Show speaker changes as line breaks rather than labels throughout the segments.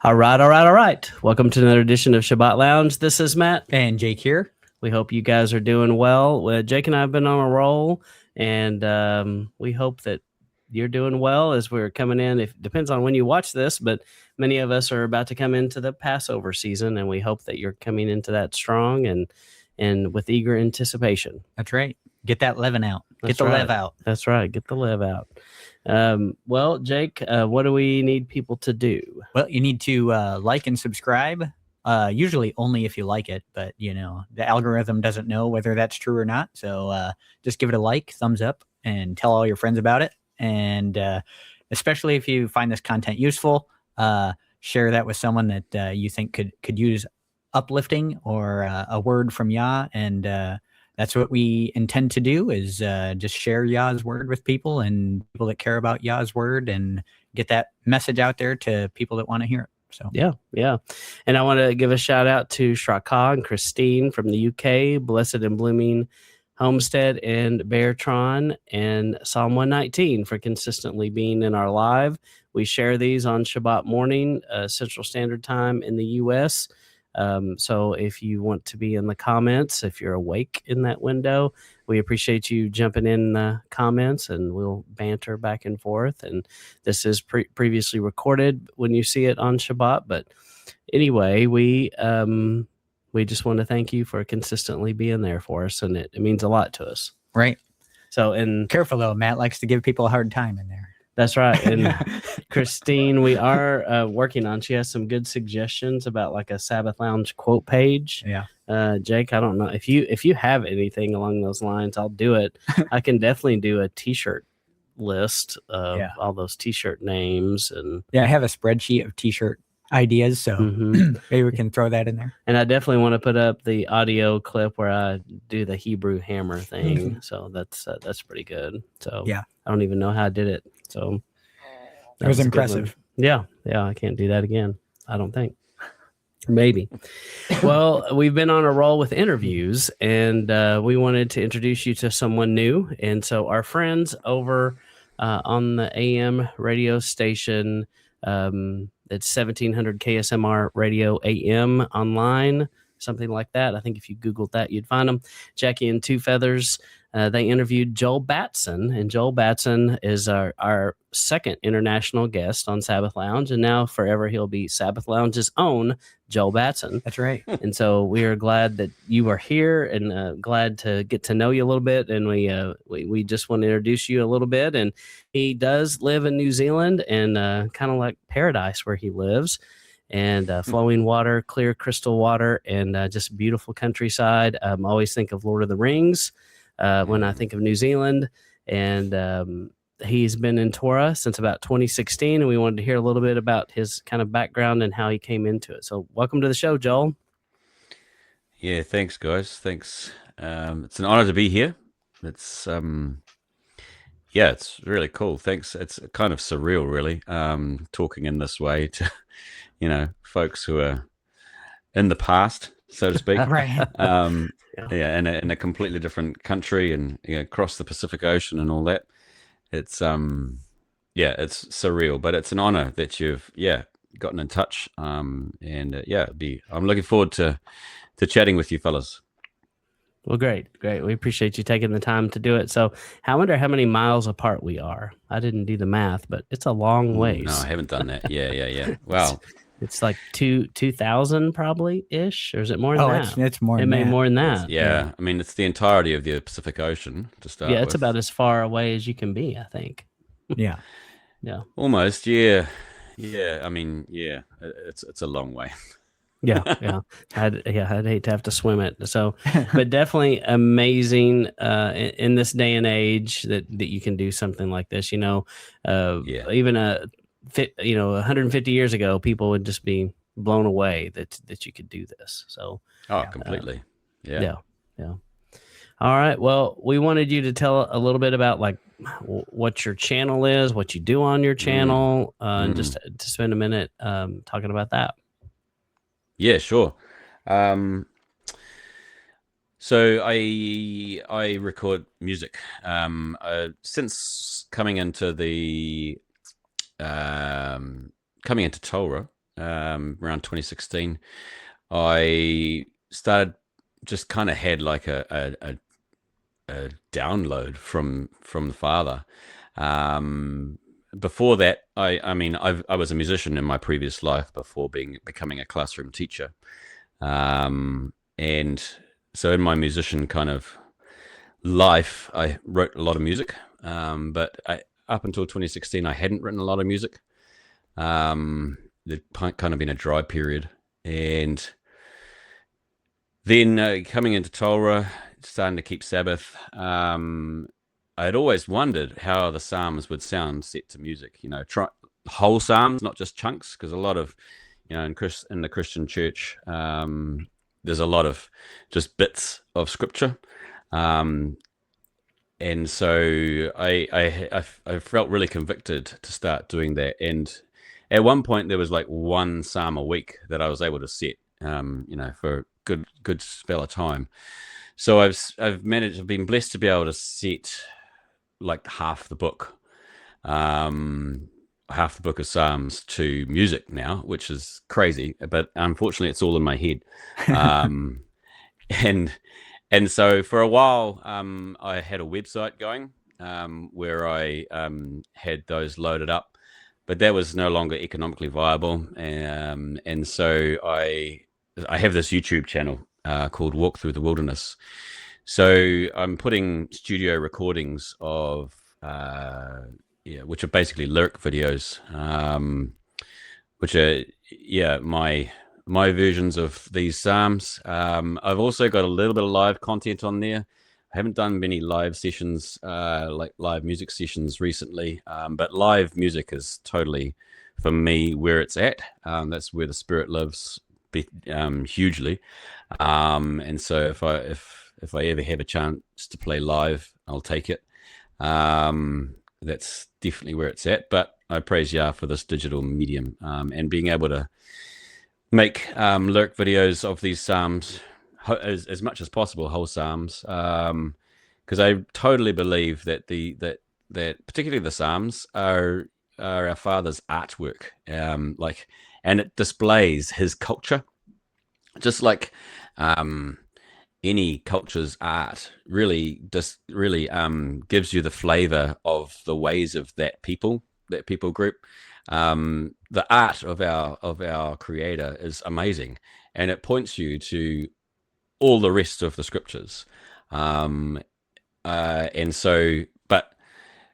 All right. Welcome to another edition of Shabbat Lounge. This is Matt.
And Jake here.
We hope you guys are doing well. Jake and I have been on a roll, and we hope that you're doing well as we're coming in. It depends on when you watch this, but many of us are about to come into the Passover season, and we hope that you're coming into that strong and with eager anticipation.
That's right. Get that leaven out.
That's
Get the
right.
lev out.
That's right. Get the lev out. Well, Jake, what do we need people to do?
Well, you need to like and subscribe. Usually only if you like it, but the algorithm doesn't know whether that's true or not. So just give it a like, thumbs up, and tell all your friends about it. And especially if you find this content useful, share that with someone that you think could use uplifting or a word from Yah. And that's what we intend to do, is just share Yah's word with people and people that care about Yah's word, and get that message out there to people that want to hear it. So
yeah. And I want to give a shout out to Shraka and Christine from the UK, Blessed and Blooming Homestead and Beartron, and Psalm 119 for consistently being in our live. We share these on Shabbat morning, Central Standard Time in the US. So if you want to be in the comments, if you're awake in that window, we appreciate you jumping in the comments, and we'll banter back and forth. And this is previously recorded when you see it on Shabbat. But anyway, we just want to thank you for consistently being there for us, and it means a lot to us.
Right.
So, and
careful though, Matt likes to give people a hard time in there.
That's right. And Christine, we are working on, she has some good suggestions about like a Sabbath Lounge quote page.
Yeah.
Jake, I don't know if you have anything along those lines, I'll do it. I can definitely do a t-shirt list of all those t-shirt names. And
I have a spreadsheet of t-shirt ideas, so maybe we can throw that in there.
And I definitely want to put up the audio clip where I do the Hebrew hammer thing. So that's pretty good. So
yeah,
I don't even know how I did it. So
that was impressive.
Yeah, I can't do that again, I don't think. Maybe. Well, we've been on a roll with interviews, and we wanted to introduce you to someone new. And so our friends over on the AM radio station, it's 1700 KSMR radio AM online, something like that. I think if you Googled that, you'd find them. Jackie and Two Feathers, they interviewed Joel Batson, and Joel Batson is our second international guest on Sabbath Lounge, and now forever he'll be Sabbath Lounge's own Joel Batson.
That's right.
And so we are glad that you are here, and glad to get to know you a little bit, and we just want to introduce you a little bit. And he does live in New Zealand, and kind of like paradise where he lives, and flowing water, clear crystal water, and just beautiful countryside. I always think of Lord of the Rings when I think of New Zealand. And he's been in Torah since about 2016, and we wanted to hear a little bit about his kind of background and how he came into it. So welcome to the show, Joel.
Yeah, thanks, guys. Thanks. It's an honor to be here. It's it's really cool. Thanks. It's kind of surreal, really, talking in this way to folks who are in the past, so to speak.
Right.
In a completely different country, and across the Pacific Ocean and all that. It's it's surreal, but it's an honor that you've gotten in touch. I'm looking forward to chatting with you fellas.
Well, great. We appreciate you taking the time to do it. So I wonder how many miles apart we are. I didn't do the math, but it's a long ways.
No, I haven't done that. Yeah. Wow.
It's like 2,000 probably ish, or is it more than that?
It's more.
It may more than that.
Yeah, I mean, it's the entirety of the Pacific Ocean to start.
Yeah, it's about as far away as you can be, I think.
Yeah.
Almost. Yeah. I mean, it's a long way.
Yeah. I'd hate to have to swim it. So, but definitely amazing in this day and age that you can do something like this. Even 150 years ago, people would just be blown away that you could do this. So,
completely.
Yeah. All right. Well, we wanted you to tell a little bit about like what your channel is, what you do on your channel, and just to spend a minute talking about that.
Yeah, sure. So I record music. Since coming into Torah, around 2016, I started just kind of had like a download from the Father. Before that, I mean, I was a musician in my previous life before becoming a classroom teacher, and so in my musician kind of life, I wrote a lot of music, but up until 2016, I hadn't written a lot of music. There'd kind of been a dry period, and then coming into Torah, starting to keep Sabbath, I'd always wondered how the Psalms would sound set to music. Whole Psalms, not just chunks, because a lot of, in the Christian church, there's a lot of just bits of scripture, and so I felt really convicted to start doing that. And at one point, there was like one psalm a week that I was able to set, for a good spell of time. So I've been blessed to be able to set like half the book of Psalms to music now, which is crazy, but unfortunately it's all in my head. And so for a while, I had a website going, where I had those loaded up, but that was no longer economically viable. And so I have this YouTube channel called Walk Through the Wilderness. So I'm putting studio recordings of, which are basically lyric videos, which are, my versions of these psalms. I've also got a little bit of live content on there. I haven't done many live sessions, like live music sessions recently, but live music is totally, for me, where it's at. That's where the Spirit lives, hugely. And so if I ever have a chance to play live, I'll take it. That's definitely where it's at. But I praise Yah for this digital medium, and being able to make lyric videos of these psalms as much as possible, whole psalms, because I totally believe that that particularly the psalms are our Father's artwork, and it displays His culture, just like any culture's art really gives you the flavor of the ways of that people group. The art of our Creator is amazing, and it points you to all the rest of the scriptures. And so, but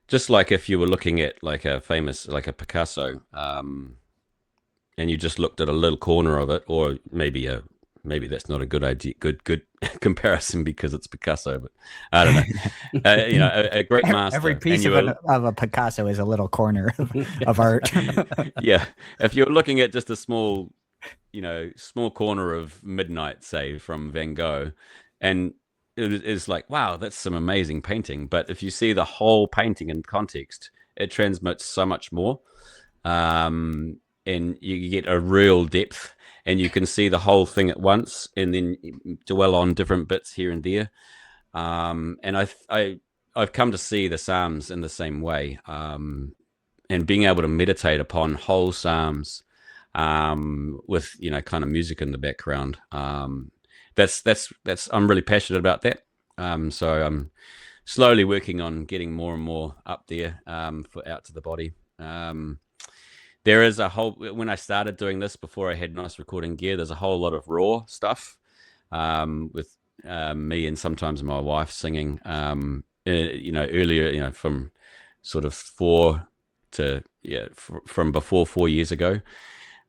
just like if you were looking at like a Picasso, and you just looked at a little corner of it, or maybe that's not a good idea, good comparison because it's Picasso, but I don't know. A great master.
Every piece of a Picasso is a little corner of art.
Yeah, if you're looking at just a small corner of midnight, say, from Van Gogh, and it is like, wow, that's some amazing painting. But if you see the whole painting in context, it transmits so much more, and you get a real depth. And you can see the whole thing at once, and then dwell on different bits here and there. And I've come to see the Psalms in the same way, and being able to meditate upon whole Psalms, with kind of music in the background. That's I'm really passionate about that. So I'm slowly working on getting more and more up there, for out to the body. There is when I started doing this, before I had nice recording gear, there's a whole lot of raw stuff, with me and sometimes my wife singing, earlier, from sort of from before 4 years ago.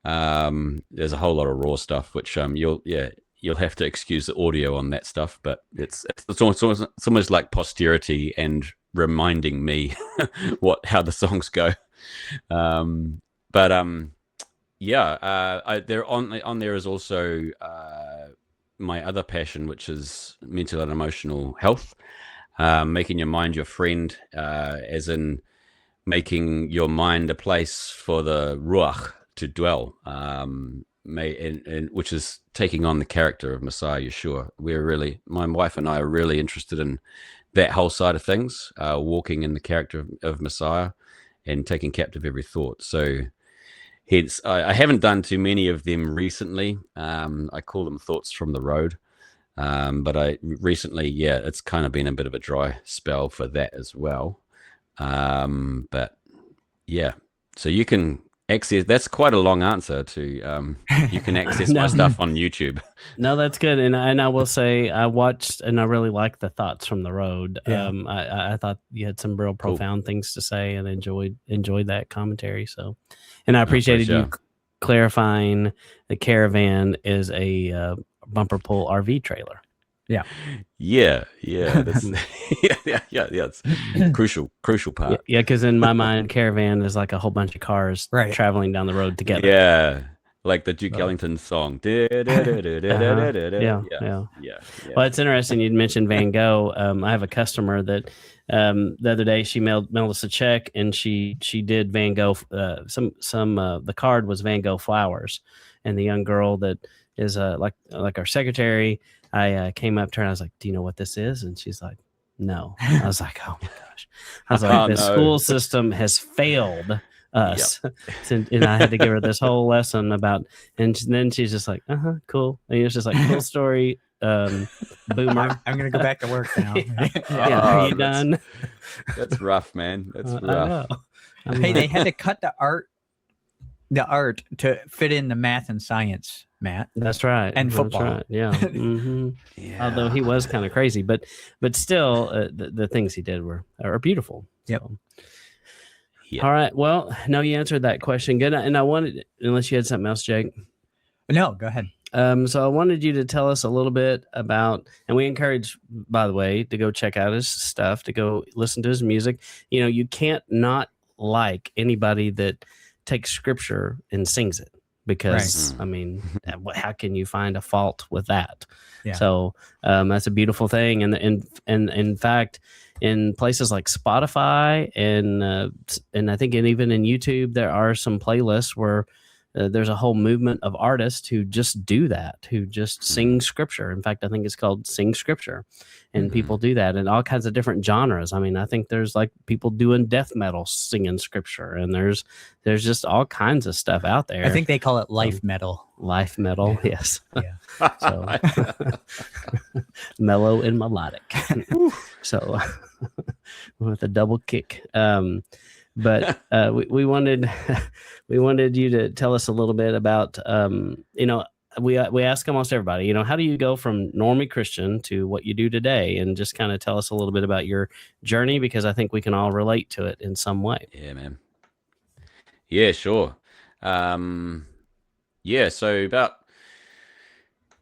There's a whole lot of raw stuff, which you'll have to excuse the audio on that stuff, but it's almost like posterity and reminding me how the songs go. But there on there is also my other passion, which is mental and emotional health, making your mind your friend, as in making your mind a place for the ruach to dwell, which is taking on the character of Messiah Yeshua. My wife and I are really interested in that whole side of things, walking in the character of Messiah and taking captive every thought. So hence I haven't done too many of them recently. I call them thoughts from the road. But I recently, it's kind of been a bit of a dry spell for that as well. But yeah, so you can access, that's quite a long answer to, you can access my
No.
stuff on YouTube.
No, that's good. And I will say I watched and I really liked the thoughts from the road.
Yeah.
I thought you had some real
Cool.
profound things to say and enjoyed that commentary. So, and I appreciated
pleasure.
you clarifying the caravan is a bumper pull RV trailer.
Yeah. That's, yeah. It's crucial part.
Yeah, because in my mind, caravan is like a whole bunch of cars
Right.
traveling down the road together.
Yeah. Like the Duke Ellington song.
Yeah. Well, it's interesting you'd mentioned Van Gogh. I have a customer that the other day she mailed us a check and she did Van Gogh. The card was Van Gogh flowers, and the young girl that is like our secretary. I came up to her and I was like, "Do you know what this is?" And she's like, "No." I was like, "Oh my gosh!" I was like, "The school system has failed us," and I had to give her this whole lesson about. And then she's just like, "Cool." And it's just like, "Cool story." Boomer.
I'm gonna go back to work now.
Are you done?
That's rough, man. That's rough.
I know.
Hey, they had to cut the art to fit in the math and science, Matt.
That's right.
And football.
That's right. Yeah. Mm-hmm.
Yeah.
Although he was kind of crazy, but still, the things he did are beautiful.
Yep.
So.
Yeah.
All right. Well, no, you answered that question good, and I wanted, unless you had something else, Jake.
No, go ahead.
So I wanted you to tell us a little bit about, and we encourage, by the way, to go check out his stuff, to go listen to his music. You know, you can't not like anybody that takes scripture and sings it, because
Right.
I mean, how can you find a fault with that?
Yeah.
So that's a beautiful thing, and in fact, in places like Spotify and I think even in YouTube, there are some playlists where there's a whole movement of artists who just do that, who just sing scripture. In fact, I think it's called Sing Scripture, and people do that in all kinds of different genres. I mean, I think there's like people doing death metal singing scripture, and there's just all kinds of stuff out there.
I think they call it life metal.
Life metal, yes.
Yeah.
So mellow and melodic. So with a double kick. But we wanted you to tell us a little bit about we ask almost everybody, how do you go from normie Christian to what you do today, and just kind of tell us a little bit about your journey, because I think we can all relate to it in some way.
Yeah, man. Yeah, sure. So about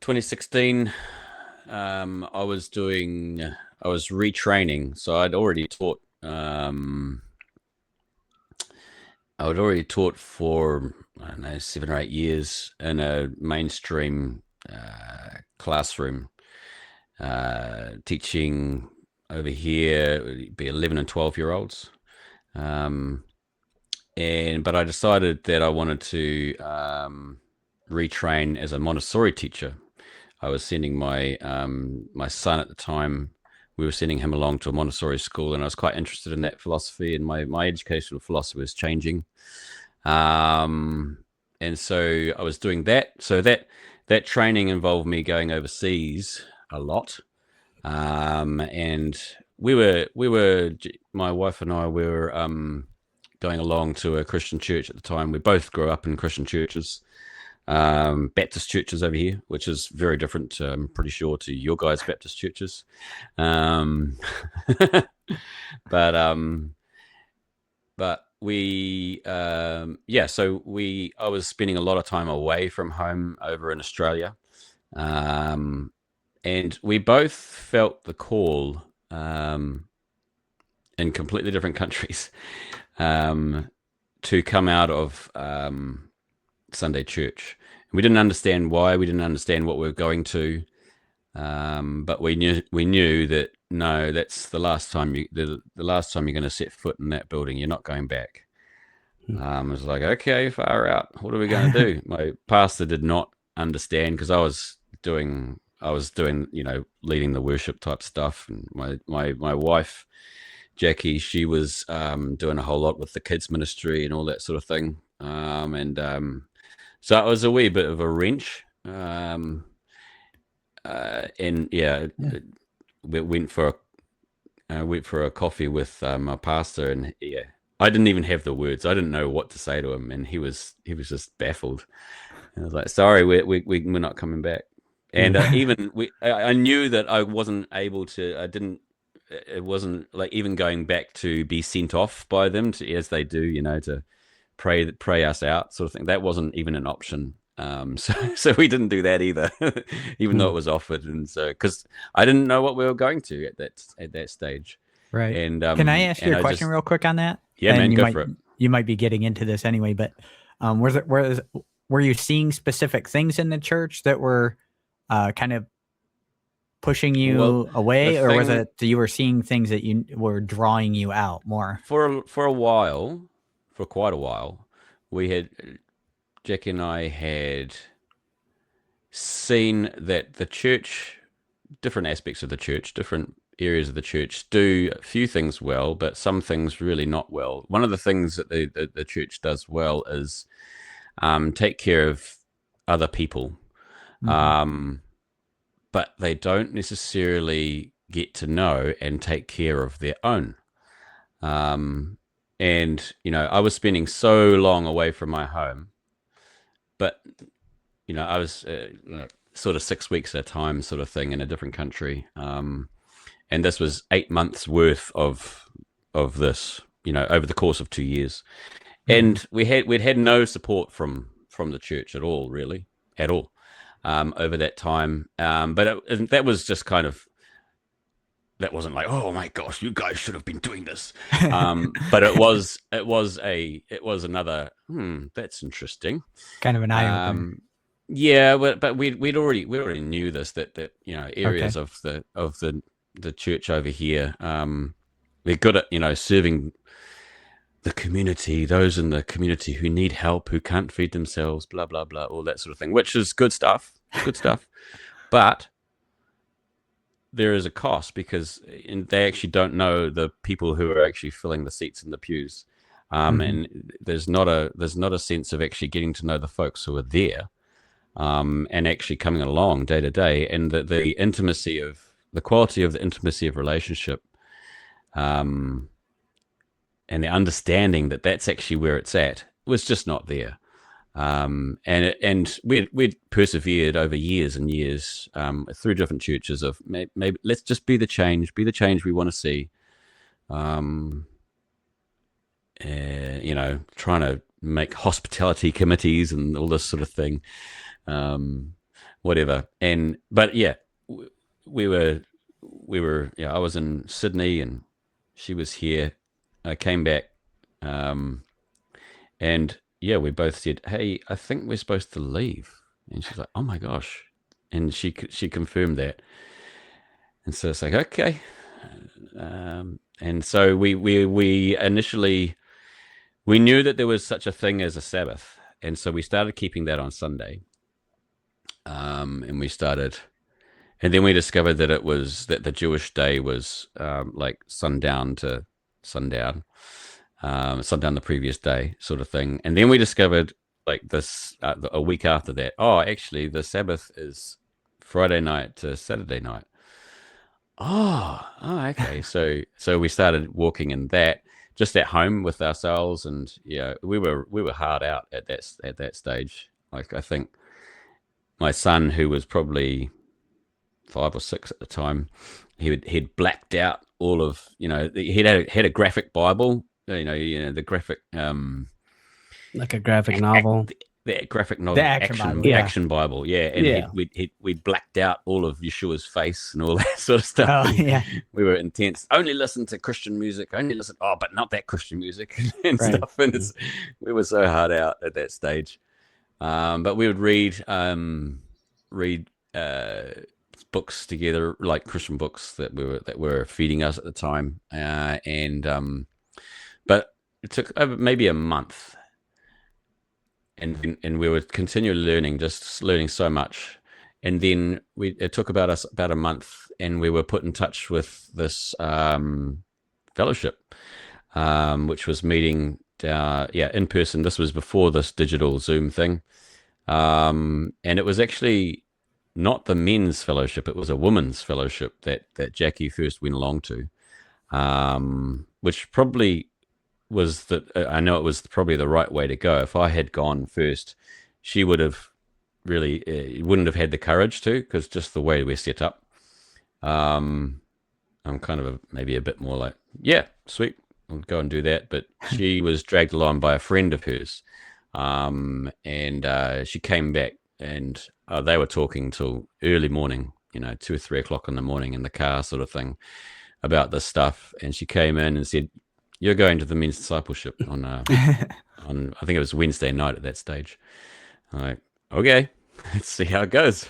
2016, I was retraining. So I'd already taught. I had already taught for, I don't know, 7 or 8 years in a mainstream classroom, teaching over here, it'd be 11 and 12-year-olds. But I decided that I wanted to retrain as a Montessori teacher. I was sending my my son at the time. We were sending him along to a Montessori school, and I was quite interested in that philosophy, and my educational philosophy was changing. And so I was doing that. So that training involved me going overseas a lot. And we were my wife and I were going along to a Christian church at the time. We both grew up in Christian churches. Baptist churches over here, which is very different, I'm pretty sure, to your guys' Baptist churches. But we, so I was spending a lot of time away from home over in Australia. And we both felt the call, in completely different countries, to come out of, Sunday church. We didn't understand why. We didn't understand what we were going to, but we knew that no, that's the last time the last time you're going to set foot in that building. You're not going back. I was like, okay, far out. What are we going to do? My pastor did not understand, because I was doing leading the worship type stuff, and my wife Jackie, she was doing a whole lot with the kids ministry and all that sort of thing. So it was a wee bit of a wrench. And we went for a coffee with my pastor, and I didn't even have the words. I didn't know what to say to him, and he was just baffled. And I was like, "Sorry, we're not coming back." And I knew that I wasn't able to. It wasn't like even going back to be sent off by them as they do, to pray us out, sort of thing. That wasn't even an option. So we didn't do that either, even though it was offered. And so, because I didn't know what we were going to at that stage.
Right.
And
can I ask you a question real quick on that?
Yeah,
and
man, go for it.
You might be getting into this anyway, but were you seeing specific things in the church that were kind of pushing you away, or was it that you were seeing things that you were drawing you out more?
For quite a while, Jackie and I had seen that the church, different aspects of the church, different areas of the church do a few things well, but some things really not well. One of the things that the church does well is take care of other people. But they don't necessarily get to know and take care of their own. And, I was spending so long away from my home, but, I was sort of 6 weeks at a time sort of thing in a different country. And this was 8 months worth of this, over the course of 2 years. And we'd had no support from the church at all, really, at all. Over that time, but that was just kind of, that wasn't like, oh my gosh, you guys should have been doing this. But it was another, that's interesting,
kind of an eye opener.
Yeah, but we already knew this, that areas of the church over here, they're good at serving the community, those in the community who need help, who can't feed themselves, blah blah blah, all that sort of thing, which is good stuff. But there is a cost, because they actually don't know the people who are actually filling the seats in the pews, and there's not a sense of actually getting to know the folks who are there, and actually coming along day to day, and the intimacy of the quality of the intimacy of relationship, and the understanding that that's actually where it's at was just not there. And we'd persevered over years and years through different churches of maybe let's just be the change we want to see. Trying to make hospitality committees and all this sort of thing, whatever. But yeah, we were. I was in Sydney and she was here. I came back, and yeah, we both said, "Hey, I think we're supposed to leave." And she's like, "Oh my gosh!" And she confirmed that. And so it's like, okay. And so we initially, we knew that there was such a thing as a Sabbath, and so we started keeping that on Sunday. And then we discovered that that the Jewish day was like sundown to sundown. Sundown the previous day, sort of thing. And then we discovered, like this a week after that, actually the Sabbath is Friday night to Saturday night. Okay. So we started walking in that just at home with ourselves, and we were hard out at that stage. Like, I think my son, who was probably 5 or 6 at the time, he'd blacked out all of, he'd had a graphic Bible. The graphic,
like a graphic novel,
the graphic novel,
the action
Bible, yeah. And we'd blacked out all of Yeshua's face and all that sort of stuff.
Oh, yeah.
We were intense. Only listen to Christian music. But not that Christian music and
Right.
stuff. And we were so hard out at that stage. But we would read books together, like Christian books that were feeding us at the time, but it took maybe a month, and we were continually learning so much, and then it took about a month, and we were put in touch with this fellowship, which was meeting in person. This was before this digital Zoom thing. And it was actually not the men's fellowship, it was a women's fellowship that Jackie first went along to, which probably was I know it was probably the right way to go. If I had gone first, she would have really wouldn't have had the courage to, because just the way we're set up. I'm kind of maybe a bit more like, yeah, sweet, I'll go and do that. But she was dragged along by a friend of hers, and she came back, and they were talking till early morning, 2 or 3 o'clock in the morning in the car, sort of thing, about this stuff. And she came in and said, "You're going to the men's discipleship on I think it was Wednesday night at that stage." I'm like, okay, let's see how it goes.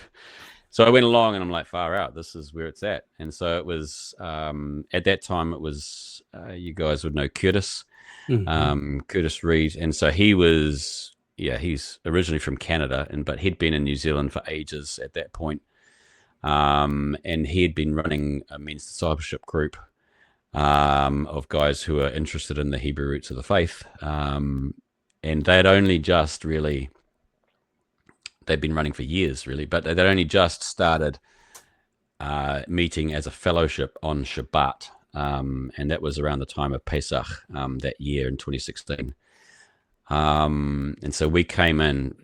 So I went along, and I'm like, far out, this is where it's at. And so it was, at that time, it was, you guys would know Curtis, Curtis Reed. And so he was, he's originally from Canada, but he'd been in New Zealand for ages at that point. And he had been running a men's discipleship group of guys who are interested in the Hebrew roots of the faith. And they'd only just really... They'd been running for years, really, but they'd only just started meeting as a fellowship on Shabbat, and that was around the time of Pesach that year in 2016. And so we came in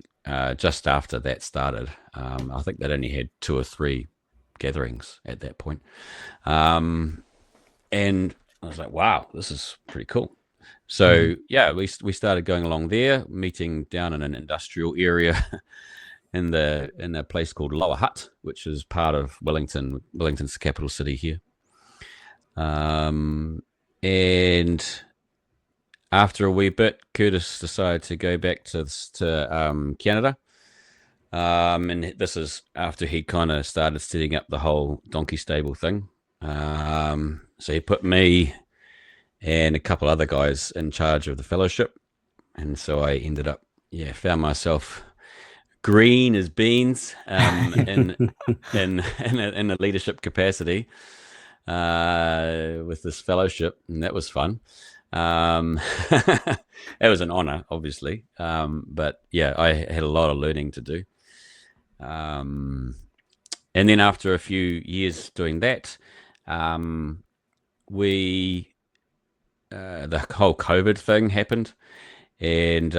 just after that started. I think they'd only had 2 or 3 gatherings at that point. And I was like, wow, this is pretty cool. So, we started going along there, meeting down in an industrial area in a place called Lower Hutt, which is part of Wellington. Wellington's the capital city here. And after a wee bit, Curtis decided to go back to Canada. And this is after he kind of started setting up the whole donkey stable thing. So he put me and a couple other guys in charge of the fellowship. And so I ended up, found myself green as beans in a leadership capacity with this fellowship, and that was fun. It was an honor, obviously, but I had a lot of learning to do. And then after a few years doing that, the whole COVID thing happened, and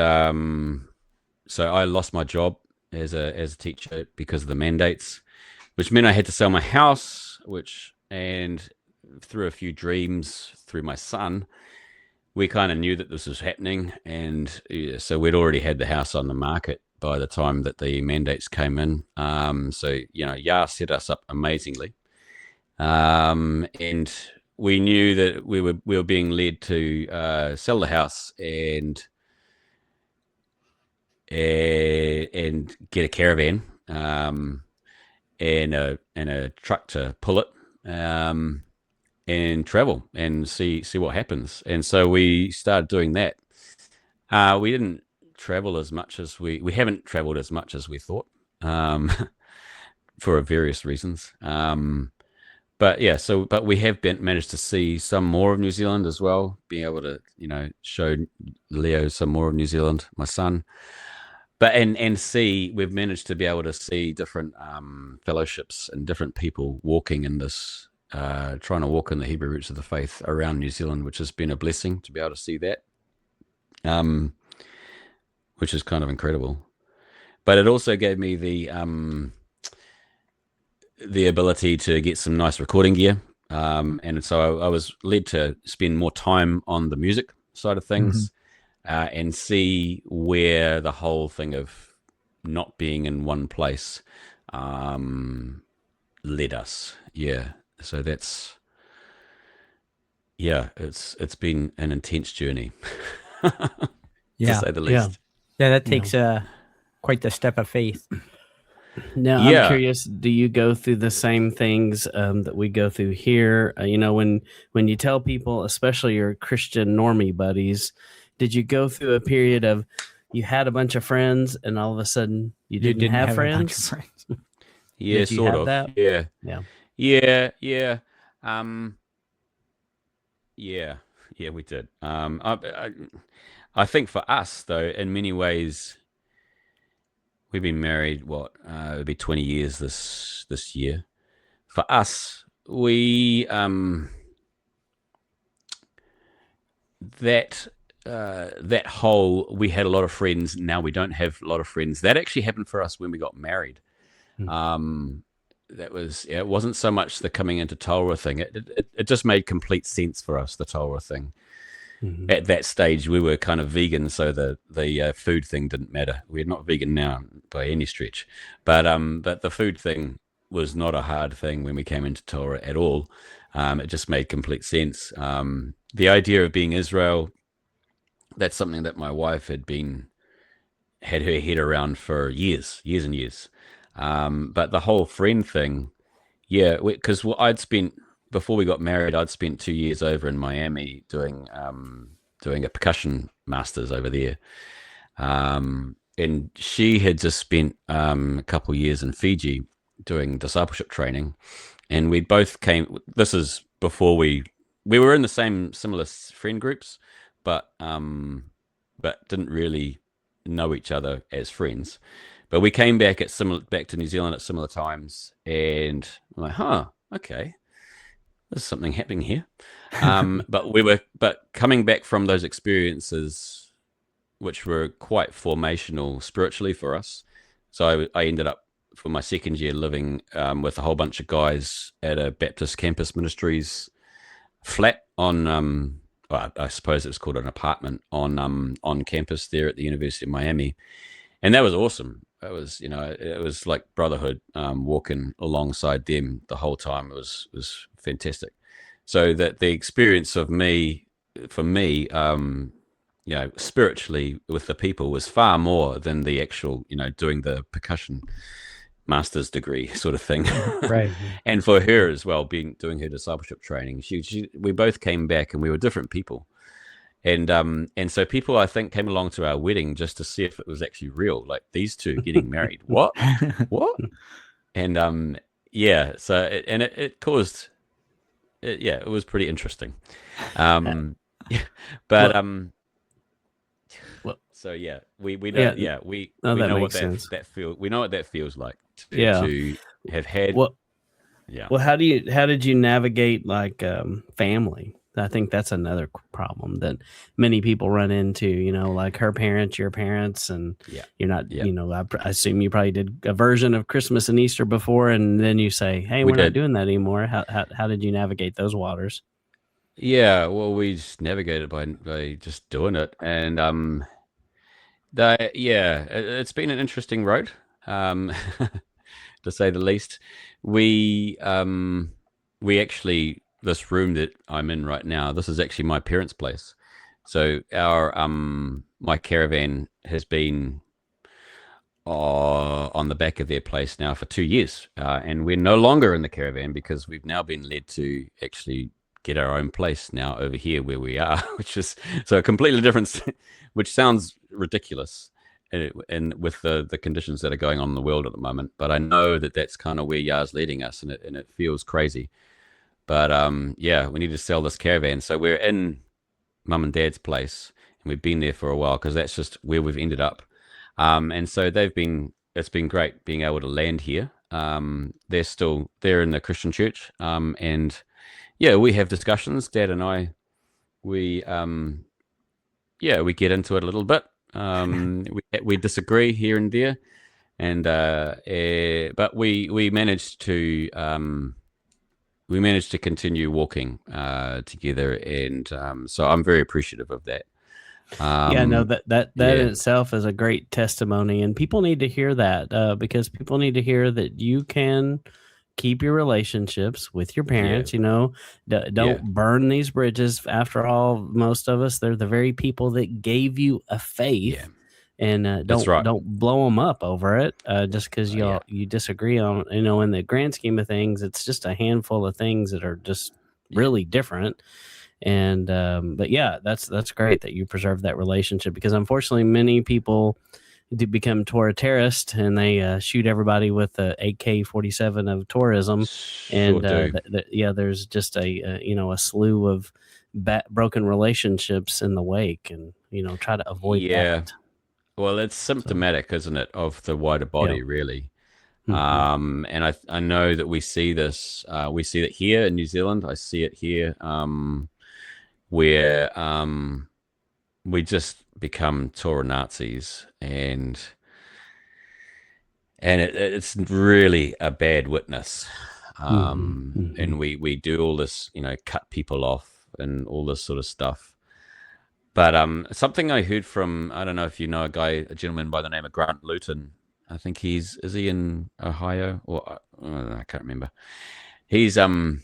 so I lost my job as a teacher because of the mandates, which meant I had to sell my house, and through a few dreams through my son, we kind of knew that this was happening. And so we'd already had the house on the market by the time that the mandates came in. So, Yah set us up amazingly. And we knew that we were being led to sell the house and get a caravan and a truck to pull it, and travel and see what happens. And so we started doing that. We didn't travel as much as we haven't traveled as much as we thought, for various reasons. But we have managed to see some more of New Zealand as well, being able to, show Leo some more of New Zealand, my son. But we've managed to be able to see different fellowships and different people walking in this, trying to walk in the Hebrew roots of the faith around New Zealand, which has been a blessing to be able to see that, which is kind of incredible. But it also gave me the ability to get some nice recording gear, and so I was led to spend more time on the music side of things. And see where the whole thing of not being in one place led us. So that's it's been an intense journey, to say the least.
That takes quite the step of faith.
Now, I'm curious, do you go through the same things that we go through here? When you tell people, especially your Christian normie buddies, did you go through a period of you had a bunch of friends and all of a sudden you didn't have friends?
Yeah, sort of.
That?
Yeah. We did. I think for us, though, in many ways, we've been married, it'll be 20 years this year. For us, we that whole, we had a lot of friends. Now we don't have a lot of friends. That actually happened for us when we got married. That was, it wasn't so much the coming into Torah thing. It just made complete sense for us, the Torah thing. At that stage, we were kind of vegan, so the food thing didn't matter. We're not vegan now by any stretch, but the food thing was not a hard thing when we came into Torah at all. It just made complete sense. The idea of being Israel, that's something that my wife had her head around for years and years. But the whole friend thing, yeah, because before we got married, I'd spent 2 years over in Miami doing a percussion masters over there. And she had just spent a couple of years in Fiji doing discipleship training. And we both this is before we were in the similar friend groups, but didn't really know each other as friends. But we came back to New Zealand at similar times, and I'm like, okay, there's something happening here. But coming back from those experiences, which were quite formational spiritually for us. So I ended up for my second year living with a whole bunch of guys at a Baptist campus ministries flat on, I suppose it's called an apartment on campus there at the University of Miami. And that was awesome. It was like brotherhood, walking alongside them the whole time. It was fantastic. So that the experience for me, spiritually with the people was far more than the actual, doing the percussion master's degree sort of thing.
Right.
And for her as well, doing her discipleship training, we both came back and we were different people. And so people, I think, came along to our wedding just to see if it was actually real, like these two getting married. What? And so it caused, it was pretty interesting. So yeah, we know we know what that feels. We know what that feels like to have had.
Well, how did you navigate like family? I think that's another problem that many people run into, like her parents, your parents, and you're not, I assume you probably did a version of Christmas and Easter before, and then you say, hey, we're not doing that anymore. How did you navigate those waters?
Yeah, well, we just navigated by just doing it. And it's been an interesting road, to say the least. We actually, this room that I'm in right now, this is actually my parents' place. So my caravan has been on the back of their place now for 2 years, and we're no longer in the caravan because we've now been led to actually get our own place now over here where we are, which is so completely different, which sounds ridiculous, and with the conditions that are going on in the world at the moment. But I know that that's kind of where Yah's leading us, and it feels crazy. But we need to sell this caravan. So we're in Mum and Dad's place, and we've been there for a while because that's just where we've ended up. And so it's been great being able to land here. They're in the Christian church, and we have discussions. Dad and I, we get into it a little bit. We disagree here and there, and but we managed to. We managed to continue walking together, and so I'm very appreciative of that.
That in itself is a great testimony, and people need to hear that because people need to hear that you can keep your relationships with your parents. Don't burn these bridges. After all, most of us, they're the very people that gave you a faith. Yeah. And don't blow them up over it just because you disagree on, in the grand scheme of things, it's just a handful of things that are just really different. And but that's great that you preserve that relationship, because unfortunately many people do become Torah terrorists and they shoot everybody with the AK-47 of Torahism. And there's just a slew of broken relationships in the wake, and try to avoid that.
Well, it's symptomatic, isn't it, of the wider body, really.
Mm-hmm.
And I know that we see this. We see it here in New Zealand. I see it here, where we just become Torah Nazis, and it's really a bad witness. And we do all this, cut people off and all this sort of stuff. But something I heard from, I don't know if you know a gentleman by the name of Grant Luton. I think is he in Ohio, or I can't remember. He's I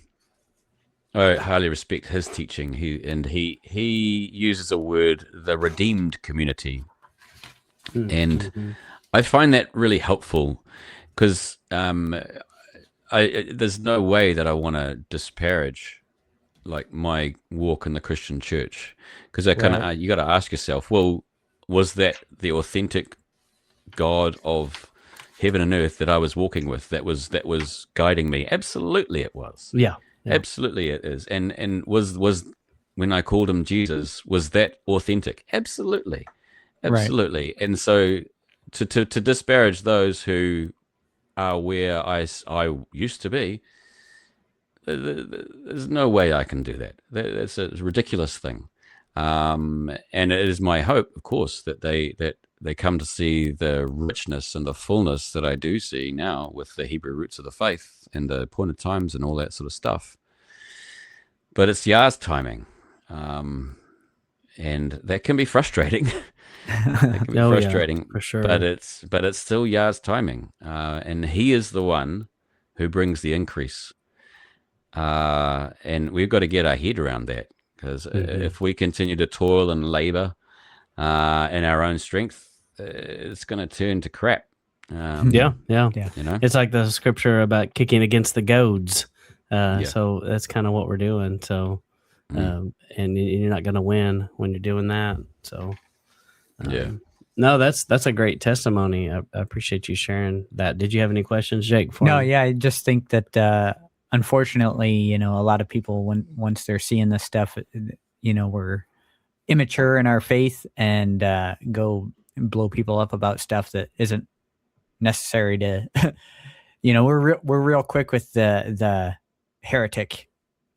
highly respect his teaching. He uses a word, the redeemed community, and I find that really helpful, because there's no way that I want to disparage like my walk in the Christian church, because I kind of you got to ask yourself, well, was that the authentic God of heaven and earth that I was walking with, that was guiding me? Absolutely, it was.
Yeah.
Absolutely, it is. And was when I called him Jesus, was that authentic? Absolutely. Right. And so to disparage those who are where I used to be, there's no way I can do that. That's a ridiculous thing. And it is my hope, of course, that they come to see the richness and the fullness that I do see now with the Hebrew roots of the faith and the appointed times and all that sort of stuff. But it's Yah's timing, and that can be frustrating. It can be frustrating,
yeah, for sure.
But it's still Yah's timing, and He is the one who brings the increase. And we've got to get our head around that, because if we continue to toil and labor in our own strength, it's going to turn to crap.
Yeah. It's like the scripture about kicking against the goads. So that's kind of what we're doing. So, and you're not going to win when you're doing that. So, no, that's a great testimony. I appreciate you sharing that. Did you have any questions, Jake?
No, I just think that unfortunately, a lot of people, once they're seeing this stuff, we're immature in our faith and go blow people up about stuff that isn't necessary to. We're real quick with the heretic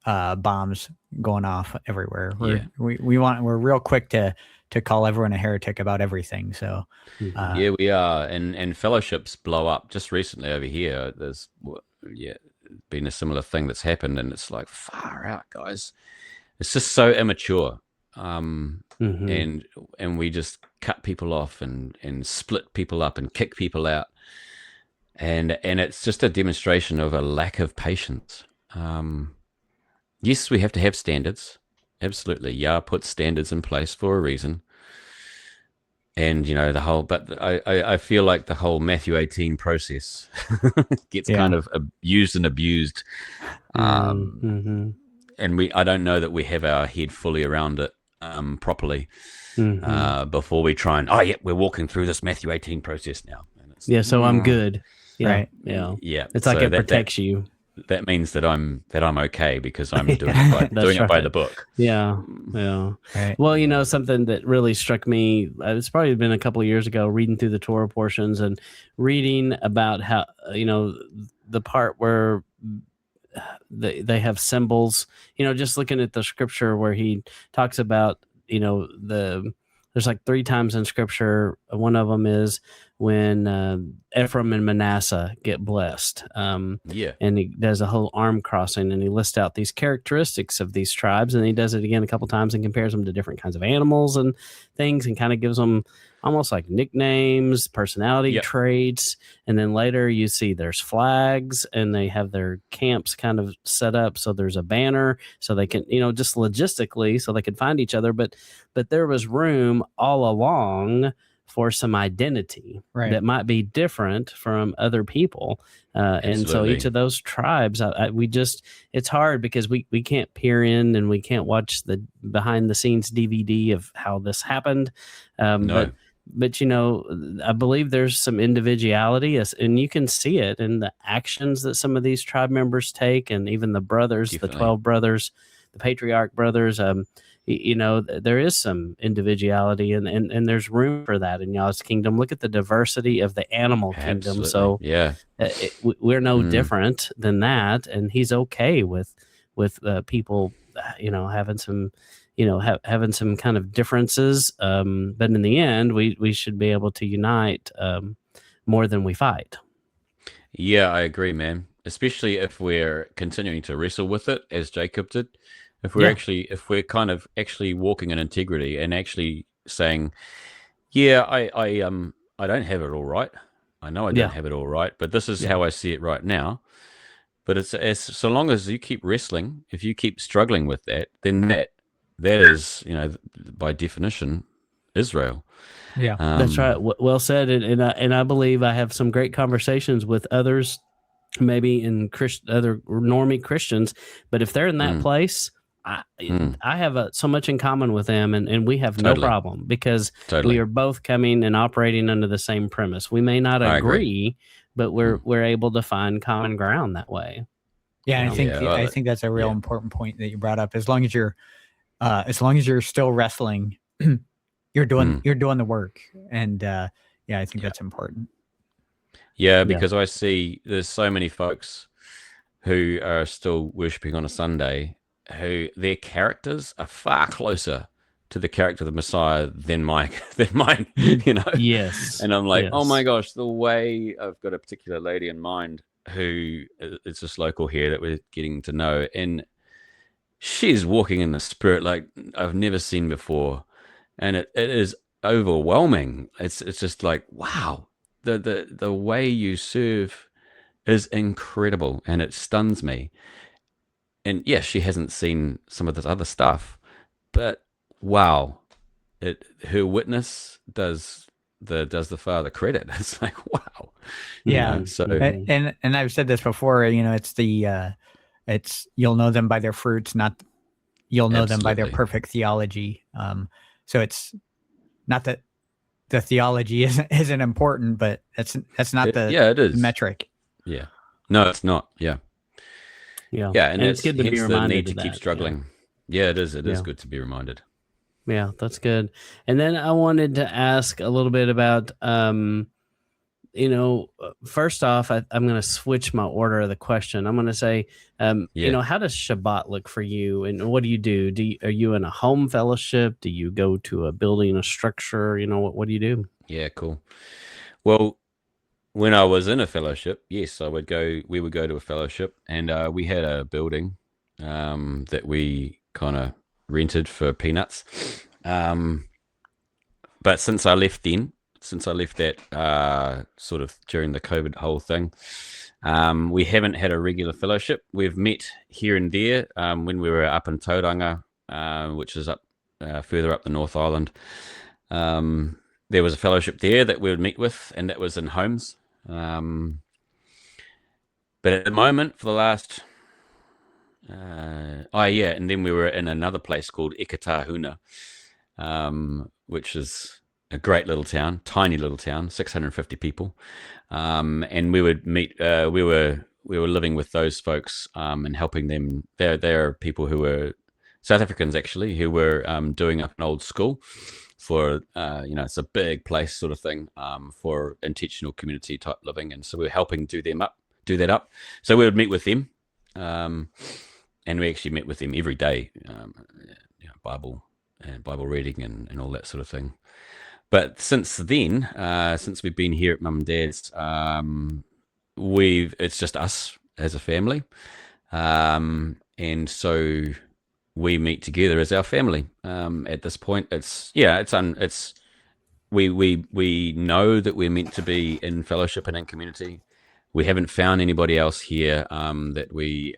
bombs going off everywhere. We're real quick to call everyone a heretic about everything. So
we are, and fellowships blow up. Just recently over here, there's been a similar thing that's happened, and it's like, far out, guys. It's just so immature, and we just cut people off and split people up and kick people out, and it's just a demonstration of a lack of patience. Yes, we have to have standards. Absolutely, Yah puts standards in place for a reason. And but I feel like the whole Matthew 18 process gets kind of used and abused, and I don't know that we have our head fully around it properly before we try and we're walking through this Matthew 18 process now. And
so I'm good,
right?
It's like it protects you.
That means that I'm okay because I'm doing it by the book.
Yeah. Right. Well, something that really struck me, it's probably been a couple of years ago, reading through the Torah portions and reading about how, the part where they have symbols, just looking at the scripture where he talks about, there's like 3 times in scripture. One of them is when Ephraim and Manasseh get blessed. And he does a whole arm crossing, and he lists out these characteristics of these tribes, and he does it again a couple times and compares them to different kinds of animals and things, and kind of gives them almost like nicknames, personality traits. And then later you see there's flags, and they have their camps kind of set up. So there's a banner so they can, just logistically, so they can find each other. But there was room all along for some identity that might be different from other people. And so each of those tribes, it's hard because we can't peer in and we can't watch the behind the scenes DVD of how this happened. But I believe there's some individuality, and you can see it in the actions that some of these tribe members take, and even the brothers, the 12 brothers the patriarch brothers. There is some individuality and there's room for that in Yah's kingdom. Look at the diversity of the animal kingdom.
Absolutely.
So
Yeah.
We're no different than that, and he's okay with people, having some, having some kind of differences. But in the end, we should be able to unite more than we fight.
Yeah, I agree, man. Especially if we're continuing to wrestle with it as Jacob did. If we're kind of actually walking in integrity and actually saying, yeah, I don't have it all right. I know I don't have it all right, but this is how I see it right now. But so long as you keep wrestling, if you keep struggling with that, then that is, by definition, Israel.
Yeah,
that's right. Well said. And I believe I have some great conversations with others, maybe in other normie Christians, but if they're in that place, I have so much in common with them, and we have no problem because we are both coming and operating under the same premise. We may not agree, but we're able to find common ground that way.
Yeah, I think that's a real important point that you brought up. As long as you're still wrestling, you're doing the work, and I think that's important.
Yeah, because I see there's so many folks who are still worshiping on a Sunday who their characters are far closer to the character of the Messiah than mine,
Yes.
And I'm like, oh my gosh, the way I've got a particular lady in mind who is just local here that we're getting to know, and she's walking in the spirit like I've never seen before, and it is overwhelming. It's just like, wow, the way you serve is incredible, and it stuns me. And yes, she hasn't seen some of this other stuff, but wow, her witness does the Father credit. It's like, wow.
So and I've said this before, it's you'll know them by their fruits, not you'll know them by their perfect theology. So it's not that the theology isn't important, but that's not the metric.
Yeah. No, it's not. Yeah.
Yeah.
And
it's good to be reminded
the need to
that,
keep struggling. Yeah, it is. It is good to be reminded.
Yeah, that's good. And then I wanted to ask a little bit about, first off, I'm going to switch my order of the question. I'm going to say, how does Shabbat look for you, and what do you do? Are you in a home fellowship? Do you go to a building, a structure? What do you do?
Yeah, cool. Well, when I was in a fellowship, yes, we would go to a fellowship, and we had a building that we kind of rented for peanuts. But since I left that sort of during the COVID whole thing, we haven't had a regular fellowship. We've met here and there when we were up in Tauranga, which is up further up the North Island. There was a fellowship there that we would meet with, and that was in homes. But at the moment, for the last, and then we were in another place called Ekatahuna, which is a great little town, tiny little town, 650 people, and we would meet. We were living with those folks and helping them. They're people who were South Africans actually, who were doing up an old school for it's a big place sort of thing for intentional community type living, and so we were helping do that up. So we would meet with them, and we actually met with them every day, Bible reading and all that sort of thing. But since then, since we've been here at Mum and Dad's, it's just us as a family, and so we meet together as our family. At this point, we know that we're meant to be in fellowship and in community. We haven't found anybody else here that we've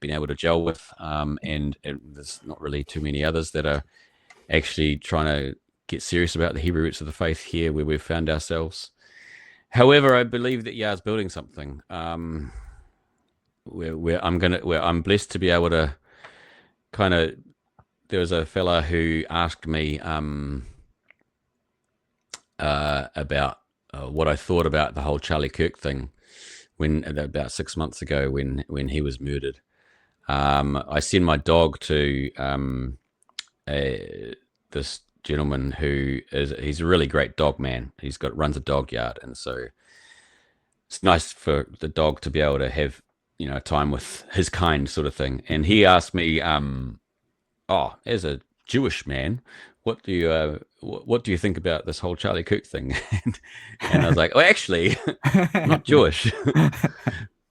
been able to gel with, and there's not really too many others that are actually trying to get serious about the Hebrew roots of the faith here where we've found ourselves. However, I believe that Yah's building something. Where I'm blessed to be able to there was a fella who asked me about what I thought about the whole Charlie Kirk thing about 6 months ago when he was murdered. I send my dog to this gentleman he's a really great dog man. Runs a dog yard, and so it's nice for the dog to be able to have time with his kind, sort of thing. And he asked me, as a Jewish man, what do you think about this whole Charlie Kirk thing? And I was like, actually, I'm not Jewish.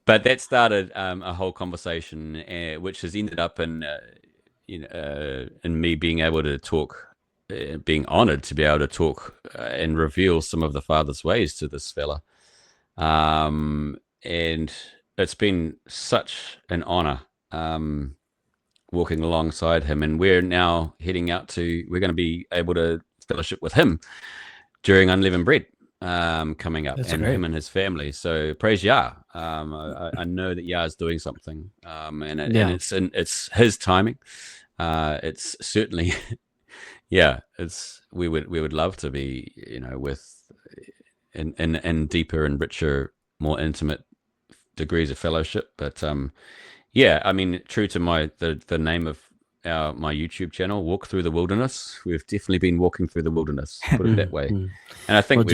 But that started a whole conversation, which has ended up in me being able to talk, being honored to be able to talk and reveal some of the Father's ways to this fella. And it's been such an honor walking alongside him. And we're now we're going to be able to fellowship with him during Unleavened Bread coming up. That's and great. Him and his family. So praise Yah. I know that Yah is doing something, and it's his timing. It's certainly, we would love to be, with in deeper and richer, more intimate degrees of fellowship. But I mean, true to the name of my YouTube channel, Walk Through the Wilderness. We've definitely been walking through the wilderness, put it that way. And I think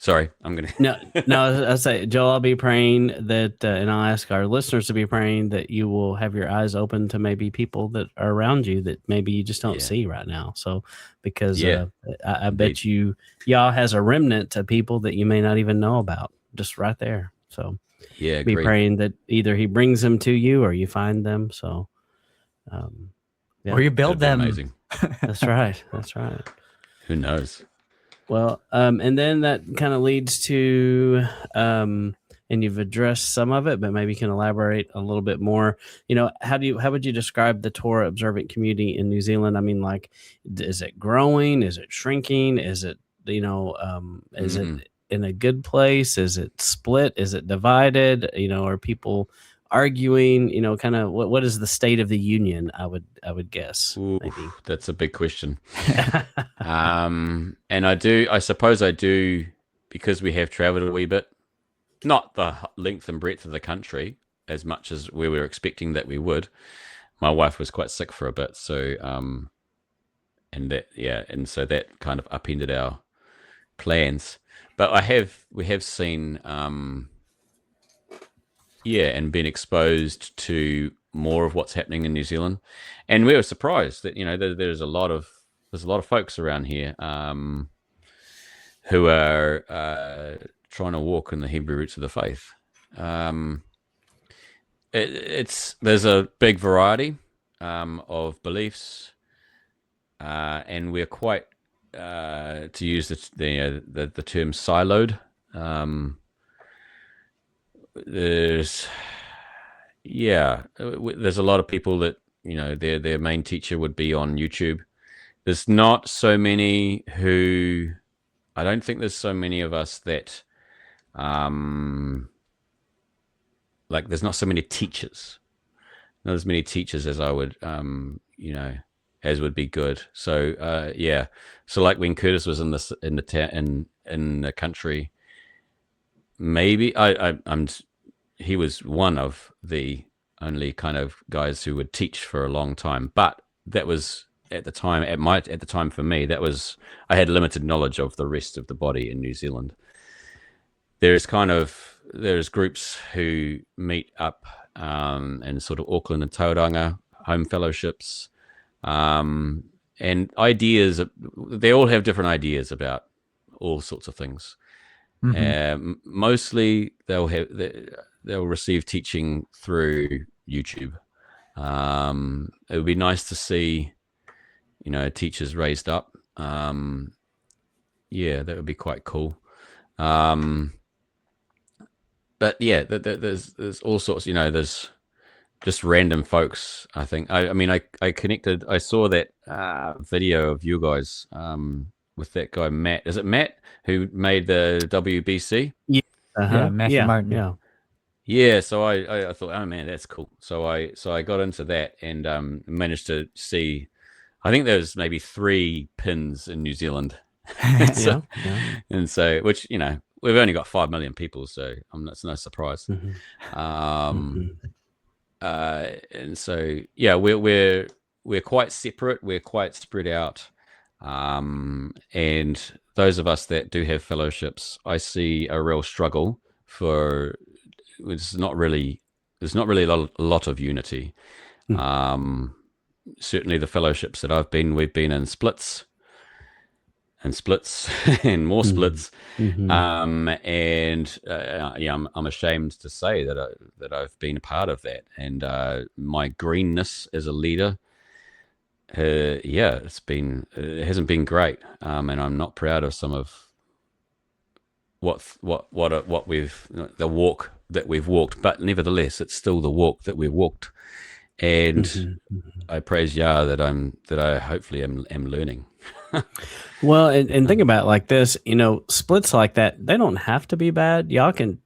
sorry, I'm going
to. No, I'll say, Joel, I'll be praying that, and I'll ask our listeners to be praying that you will have your eyes open to maybe people that are around you that maybe you just don't see right now. So, because I bet y'all has a remnant of people that you may not even know about just right there. So, be praying that either he brings them to you or you find them. So,
or you build them.
Amazing.
That's right. That's right.
Who knows?
Well, and then that kind of leads to, and you've addressed some of it, but maybe you can elaborate a little bit more. How would you describe the Torah observant community in New Zealand? I mean, like, is it growing? Is it shrinking? Is it, is it in a good place? Is it split? Is it divided? Are people arguing? Kind of what is the state of the union? I would guess.
Ooh, maybe that's a big question. And I suppose I do, because we have traveled a wee bit, not the length and breadth of the country as much as we were expecting that we would. My wife was quite sick for a bit, so and so that kind of upended our plans. But we have seen and been exposed to more of what's happening in New Zealand, and we were surprised that there's a lot of folks around here who are trying to walk in the Hebrew roots of the faith. There's a big variety of beliefs, and we're quite to use the term siloed. There's a lot of people that their main teacher would be on YouTube. There's not so many I don't think there's so many of us that there's not so many teachers, not as many teachers as I would as would be good. So so like when Curtis was in the country, maybe he was one of the only kind of guys who would teach for a long time, but that was at the time for me, I had limited knowledge of the rest of the body in New Zealand. There's groups who meet up in sort of Auckland and Tauranga, home fellowships, and ideas. They all have different ideas about all sorts of things. Mostly they'll receive teaching through YouTube. It would be nice to see, teachers raised up. That would be quite cool. But there's all sorts. There's just random folks. I think. I connected. I saw that video of you guys with that guy Matt. Is it Matt who made the WBC?
Yeah.
Matthew Martin.
Yeah. So I thought, oh man, that's cool. So I got into that and managed to see. I think there's maybe 3 pins in New Zealand. And so, which we've only got 5 million people, so it's no surprise. and so yeah, we're quite separate. We're quite spread out, and those of us that do have fellowships, I see a real struggle for. It's not really. There's not really a lot of unity.
Mm.
Certainly, the fellowships that we've been in splits and splits and more splits.
Mm-hmm.
And yeah, I'm ashamed to say that I've been a part of that, and my greenness as a leader, yeah, it hasn't been great, and I'm not proud of some of what we've the walk that we've walked, but nevertheless, it's still the walk that we've walked, and
Mm-hmm.
I praise Yah that I hopefully am learning.
Well, and think about it like this, splits like that, they don't have to be bad. Y'all can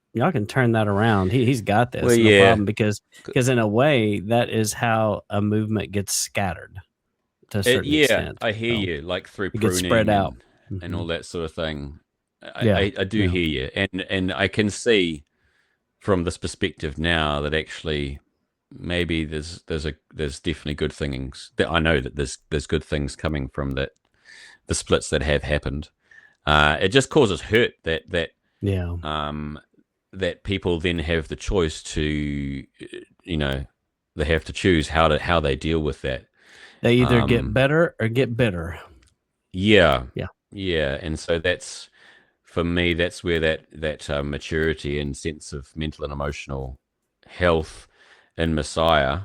turn that around. He's got this,
Well,
no
yeah.
problem, because in a way that is how a movement gets scattered to a certain extent.
I hear
So
you, like through
it gets
pruning
spread out.
and all that sort of thing.
Yeah,
I do hear you, and I can see from this perspective now that actually maybe there's definitely good things that I know that there's good things coming from that, the splits that have happened. It just causes hurt that that people then have the choice to, they have to choose how they deal with that.
They either get better or get bitter.
Yeah. And so that's, for me, that's where that maturity and sense of mental and emotional health in Messiah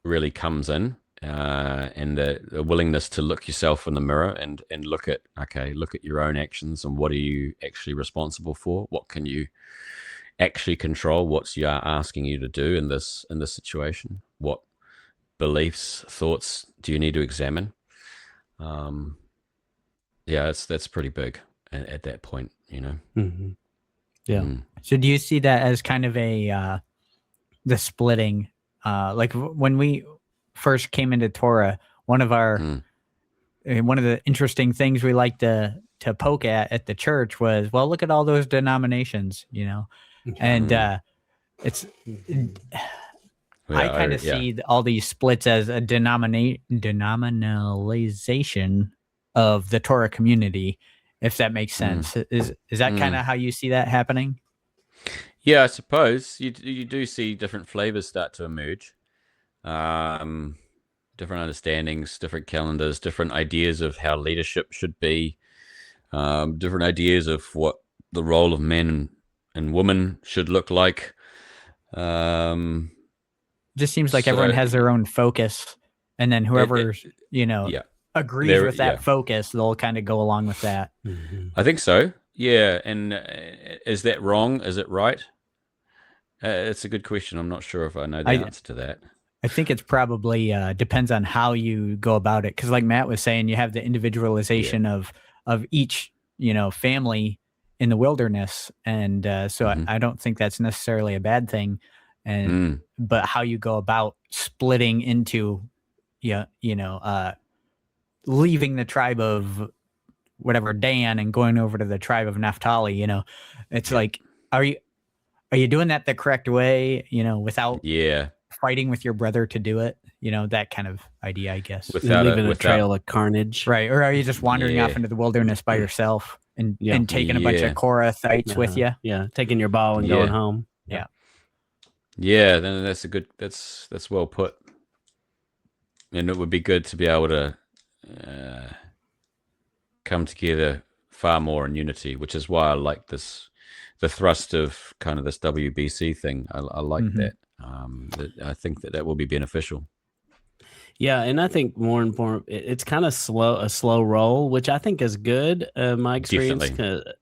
really comes in, and the willingness to look yourself in the mirror and look at your own actions and what are you actually responsible for? What can you actually control? What's Yah asking you to do in this situation? What beliefs, thoughts do you need to examine? Yeah, that's pretty big at that point,
Mm-hmm. Yeah.
So do you see that as kind of the splitting? Like when we first came into Torah, one of the interesting things we like to poke at the church was, well, look at all those denominations, and it's. I kind of see all these splits as a denominalization of the Torah community, if that makes sense. Is that kind of how you see that happening?
Yeah, I suppose you do see different flavors start to emerge, different understandings, different calendars, different ideas of how leadership should be, different ideas of what the role of men and women should look like.
Just seems like everyone has their own focus, and then whoever agrees with that focus, they'll kind of go along with that.
Mm-hmm.
I think so. Yeah, and is that wrong? Is it right? It's a good question. I'm not sure if I know the answer to that.
I think it's probably depends on how you go about it, because like Matt was saying, you have the individualization of each family in the wilderness, and so I don't think that's necessarily a bad thing. And but how you go about splitting into leaving the tribe of whatever Dan and going over to the tribe of Naphtali, it's like, are you doing that the correct way, without fighting with your brother to do it, that kind of idea, I guess,
without leaving a trail of carnage,
right? Or are you just wandering off into the wilderness by yourself and taking a bunch of Korathites with you?
Yeah, taking your ball and going home.
Yeah, then that's well put, and it would be good to be able to come together far more in unity, which is why I like the thrust of kind of this WBC thing. I like that. I think that will be beneficial.
Yeah, and I think more important, it's kind of a slow roll, which I think is good. My experience,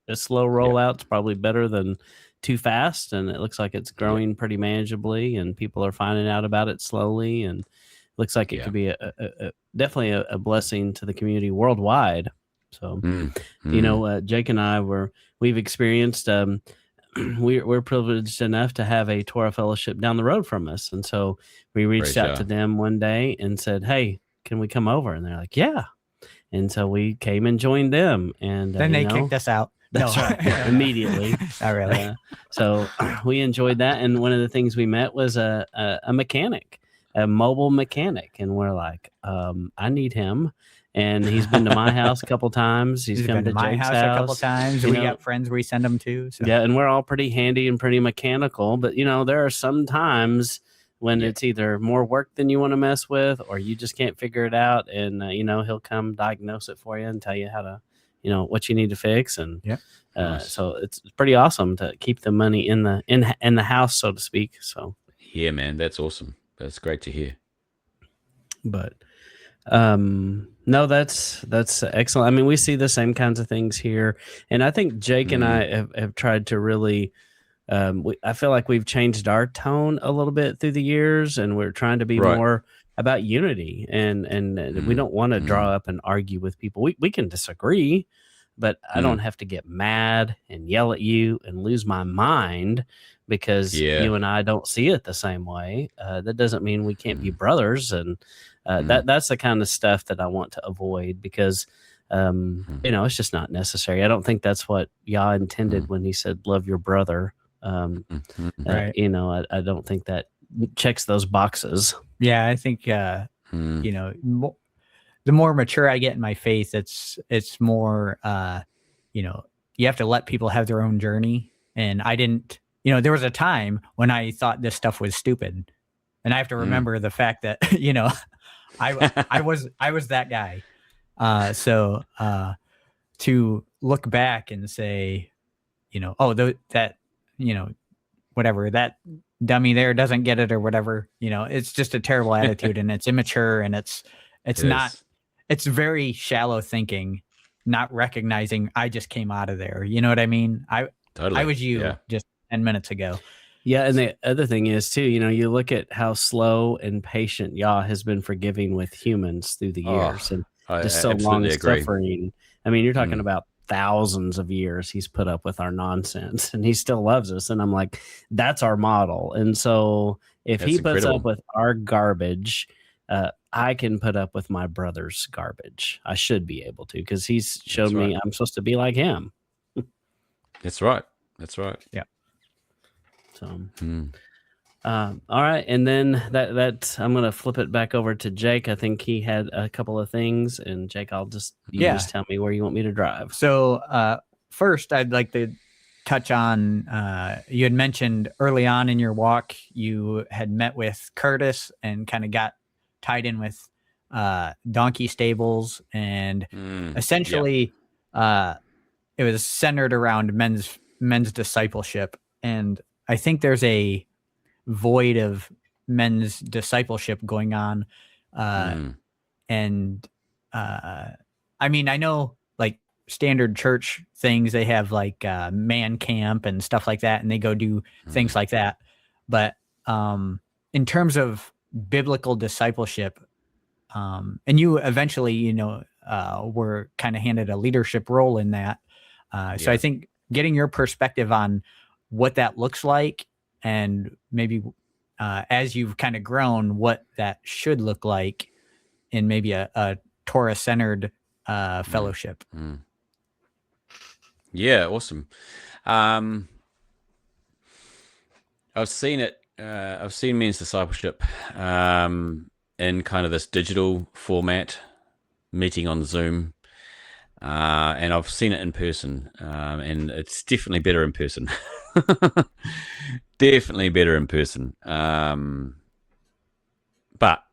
a slow rollout's probably better than too fast, and it looks like it's growing pretty manageably, and people are finding out about it slowly, and it looks like it could be definitely a blessing to the community worldwide. So, Jake and I we've experienced. We're privileged enough to have a Torah fellowship down the road from us, and so we reached out to them one day and said, "Hey, can we come over?" And they're like, "Yeah." And so we came and joined them, and
then they kicked us out.
That's
No.
right. Immediately.
Not really.
So we enjoyed that. And one of the things we met was a mechanic, a mobile mechanic. And we're like, I need him. And he's been to my house a couple times. He's come
been
to
to my
Jake's
house a couple times.
You
We
know,
got friends we send them to. So.
yeah, and we're all pretty handy and pretty mechanical. But, there are some times when it's either more work than you want to mess with or you just can't figure it out. And, he'll come diagnose it for you and tell you how to, what you need to fix. And
Nice.
so it's pretty awesome to keep the money in the house, so to speak. So
Yeah, man, that's awesome. That's great to hear.
but no, that's excellent. I mean, we see the same kinds of things here, and I think Jake and I have tried to really I feel like we've changed our tone a little bit through the years, and we're trying to be more about unity, and we don't want to draw up and argue with people. We can disagree, but I don't have to get mad and yell at you and lose my mind because you and I don't see it the same way. That doesn't mean we can't be brothers, and that's the kind of stuff that I want to avoid because it's just not necessary. I don't think that's what Yah intended when he said love your brother.
Right.
I don't think that checks those boxes.
Yeah, I think the more mature I get in my faith, it's more you have to let people have their own journey. And I didn't, there was a time when I thought this stuff was stupid, and I have to remember the fact that I was that guy. So to look back and say, whatever, that dummy there doesn't get it or whatever, it's just a terrible attitude and it's immature and it's very shallow thinking, not recognizing I just came out of there. You know what I mean? I was you just 10 minutes ago.
Yeah, and the other thing is too, you look at how slow and patient Yah has been forgiving with humans through the years, and just so long suffering. I mean, you're talking about thousands of years he's put up with our nonsense, and he still loves us. And I'm like, that's our model. And so if he puts up with our garbage, I can put up with my brother's garbage. I should be able to, because he's shown me I'm supposed to be like him.
That's right.
Yeah.
So, all right, and then that I'm gonna flip it back over to Jake. I think he had a couple of things, and Jake, just tell me where you want me to drive.
So, first, I'd like to touch on. You had mentioned early on in your walk you had met with Curtis and kind of got tied in with donkey stables, and essentially, it was centered around men's discipleship. And I think there's a void of men's discipleship going on. And I mean, I know like standard church things, they have like man camp and stuff like that, and they go do things like that. But in terms of biblical discipleship, and you eventually, were kind of handed a leadership role in that. So I think getting your perspective on what that looks like, and maybe as you've kind of grown, what that should look like in maybe a Torah-centered fellowship.
Yeah, awesome. I've seen it. I've seen men's discipleship in kind of this digital format, meeting on Zoom. And I've seen it in person, and it's definitely better in person. Definitely better in person. But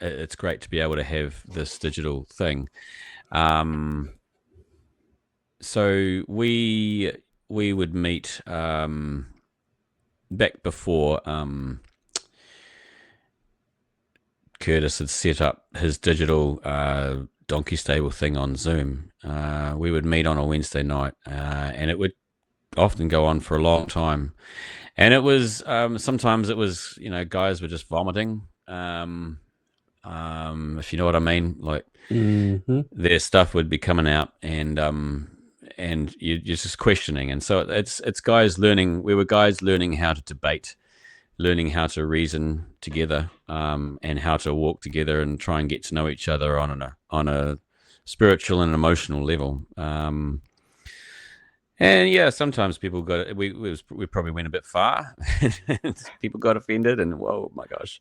it's great to be able to have this digital thing. So we would meet back before Curtis had set up his digital donkey stable thing on Zoom. We would meet on a Wednesday night, and it would often go on for a long time. And it was sometimes it was guys were just vomiting, if you know what I mean. Like their stuff would be coming out, and you're just questioning. And so it's guys learning. We were guys learning how to debate, learning how to reason together, and how to walk together and try and get to know each other on a spiritual and emotional level. And yeah, sometimes people got we probably went a bit far. People got offended, and whoa, my gosh!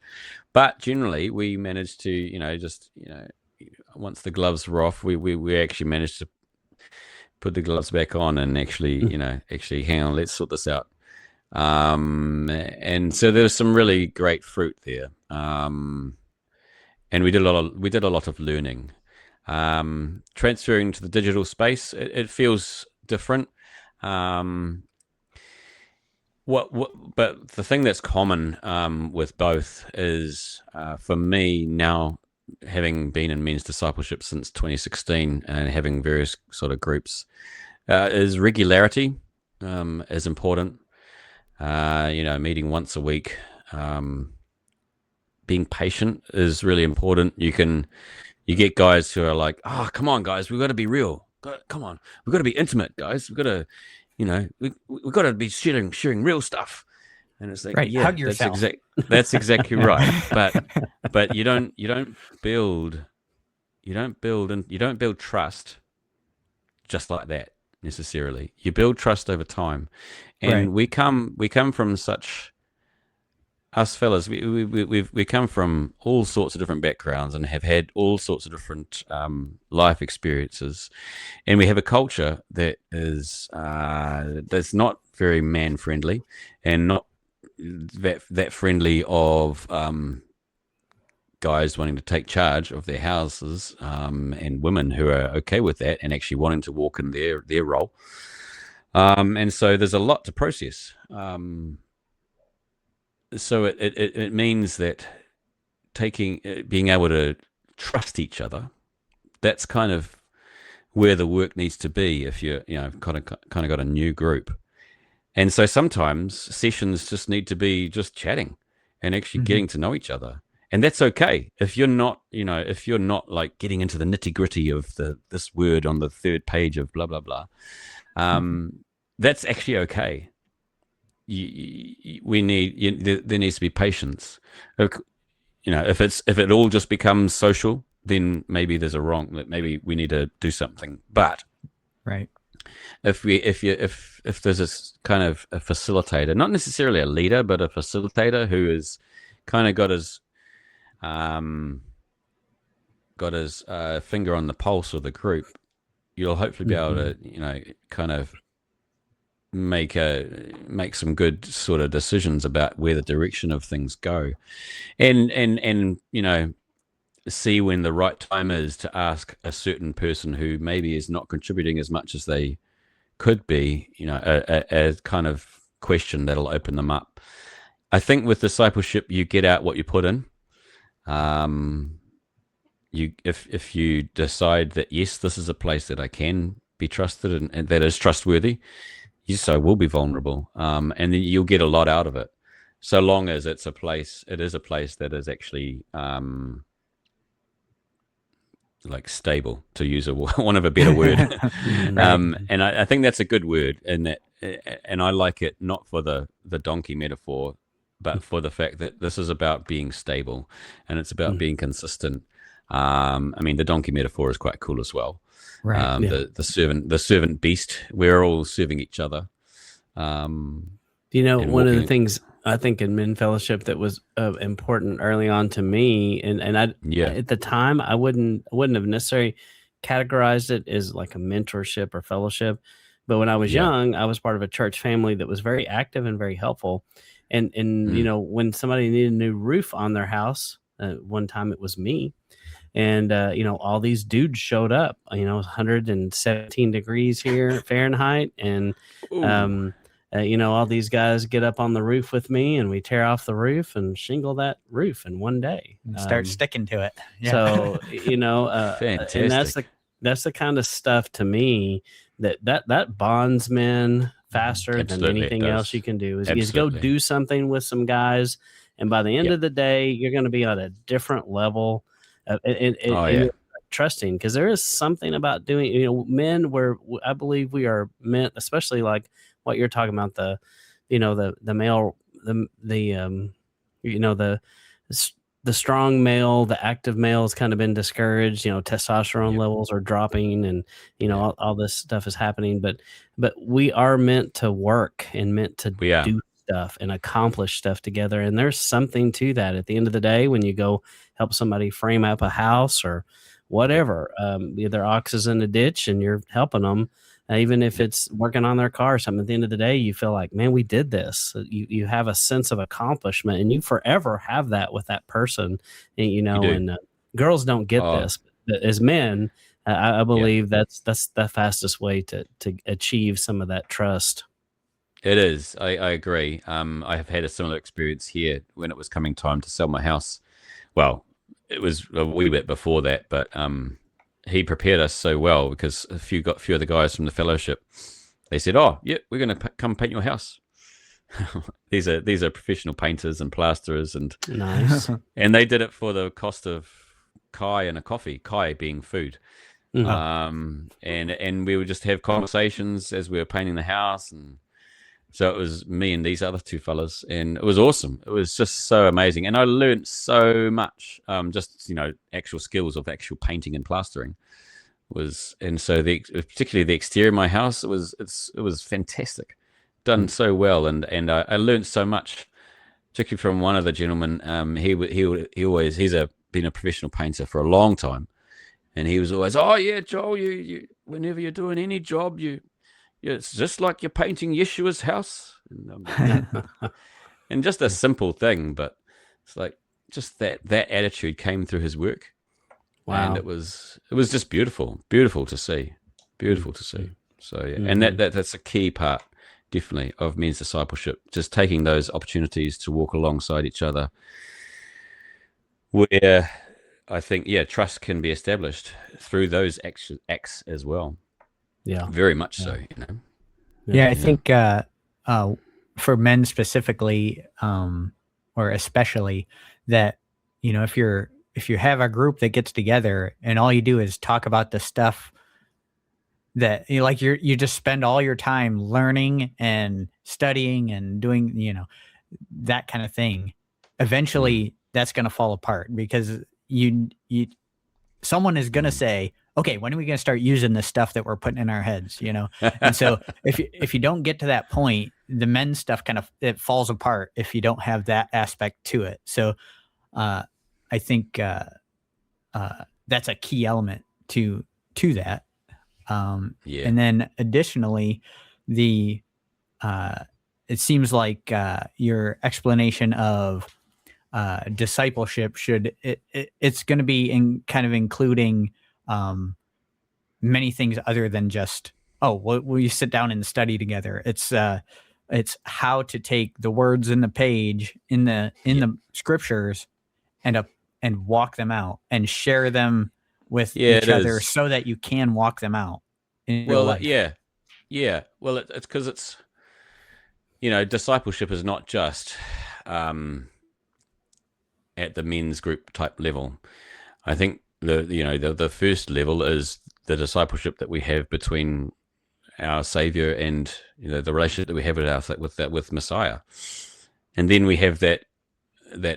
But generally, we managed to, just once the gloves were off, we actually managed to put the gloves back on and actually, actually hang on, let's sort this out. And so there was some really great fruit there. And we did a lot of learning. Transferring to the digital space, it feels different. Um, but the thing that's common with both is, for me now, having been in men's discipleship since 2016 and having various sort of groups, is regularity is important. Meeting once a week. Being patient is really important. You get guys who are like, oh, come on, guys, we've got to be real. Come on, we've got to be intimate, guys. We've got to, we've got to be sharing real stuff. And it's like,
Right,
yeah,
hug yourself.
That's exactly right. But you don't build trust just like that necessarily. You build trust over time, and
Right.
we come from such, us fellas, we come from all sorts of different backgrounds and have had all sorts of different life experiences, and we have a culture that is that's not very man friendly, and not that friendly of guys wanting to take charge of their houses, and women who are okay with that and actually wanting to walk in their role. And so there's a lot to process. So it means that being able to trust each other, that's kind of where the work needs to be if you're, kind of got a new group. And so sometimes sessions just need to be just chatting and actually getting to know each other. And that's okay if you're not, like getting into the nitty gritty of this word on the third page of blah blah blah. That's actually okay. There needs to be patience. If it all just becomes social, then maybe there's a wrong. Maybe we need to do something. But
Right.
if there's this kind of a facilitator, not necessarily a leader, but a facilitator who is kind of got his finger on the pulse of the group, you'll hopefully be able to, kind of make some good sort of decisions about where the direction of things go, and see when the right time is to ask a certain person who maybe is not contributing as much as they could be, a kind of question that'll open them up. I think with discipleship, you get out what you put in. If you decide that, yes, this is a place that I can be trusted and that is trustworthy, yes, I will be vulnerable, and then you'll get a lot out of it, so long as it is a place that is actually like stable, to use one of a better word. And I think that's a good word, and I like it not for the donkey metaphor, but for the fact that this is about being stable, and it's about being consistent. The donkey metaphor is quite cool as well.
Right.
The servant beast. We're all serving each other.
One of the things I think in men fellowship that was important early on to me, and I at the time I wouldn't have necessarily categorized it as like a mentorship or fellowship, but when I was young, I was part of a church family that was very active and very helpful. And when somebody needed a new roof on their house, one time it was me. And, all these dudes showed up, 117 degrees here Fahrenheit. And, all these guys get up on the roof with me, and we tear off the roof and shingle that roof in one day.
And start sticking to it. Yeah.
So,
fantastic.
And that's the kind of stuff to me that bonds men faster than anything else you can do is go do something with some guys. And by the end of the day, you're going to be on a different level. Trusting, because there is something about doing, men where I believe we are meant, especially like what you're talking about, the male, the the strong male, the active male has kind of been discouraged. Testosterone levels are dropping, and all this stuff is happening. But we are meant to work and meant to
We are.
do stuff and accomplish stuff together. And there's something to that. At the end of the day, when you go help somebody frame up a house or whatever, their ox is in a ditch and you're helping them. Even if it's working on their car or something, at the end of the day, you feel like, man, we did this. You have a sense of accomplishment, and you forever have that with that person. And,
You do.
and girls don't get
Oh,
this. But as men, I
yeah.
believe that's the fastest way to achieve some of that trust.
It is. I agree. I have had a similar experience here when it was coming time to sell my house. Well, it was a wee bit before that, but he prepared us so well because a few of the guys from the fellowship, they said, "Oh, yeah, we're going to come paint your house." These are professional painters and plasterers, and
Nice.
and they did it for the cost of kai and a coffee. Kai being food.
Mhm.
And we would just have conversations as we were painting the house, and so it was me and these other two fellas, and it was awesome. It was just so amazing, and I learned so much. Just actual skills of actual painting and plastering and so particularly the exterior of my house, it was fantastic, done so well, and I learned so much, particularly from one of the gentlemen. He's been a professional painter for a long time, and he was always, "Oh yeah, Joel, you whenever you're doing any job, it's just like you're painting Yeshua's house." And just a simple thing, but it's like just that attitude came through his work.
Wow.
And it was just beautiful to see. So yeah, and that's a key part, definitely, of men's discipleship, just taking those opportunities to walk alongside each other, where I think trust can be established through those acts as well.
Yeah.
Very much so,
Yeah, I think for men specifically, or especially, that if you have a group that gets together and all you do is talk about the stuff that you just spend all your time learning and studying and doing that kind of thing, eventually that's going to fall apart, because someone is going to say, okay, when are we going to start using this stuff that we're putting in our heads, And so if you don't get to that point, the men's stuff it falls apart if you don't have that aspect to it. So I think that's a key element to that. And then additionally, it seems like your explanation of discipleship it's going to be including many things other than just, will you sit down and study together. It's how to take the words in the page in the scriptures and walk them out and share them with each other, so that you can walk them out in real life.
Well, it's because it's discipleship is not just at the men's group type level. I think the first level is the discipleship that we have between our Savior and the relationship that we have with Messiah, and then we have that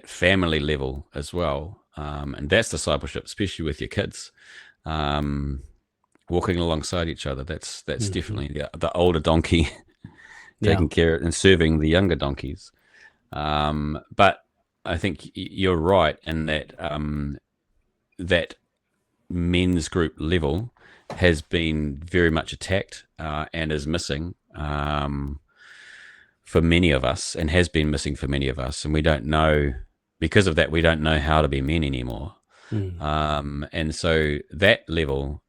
family level as well, and that's discipleship, especially with your kids, walking alongside each other. That's definitely the older donkey taking care and serving the younger donkeys. But I think you're right in that that men's group level has been very much attacked and is missing for many of us, and has been missing for many of us, and we don't know, because of that, we don't know how to be men anymore. And so that level,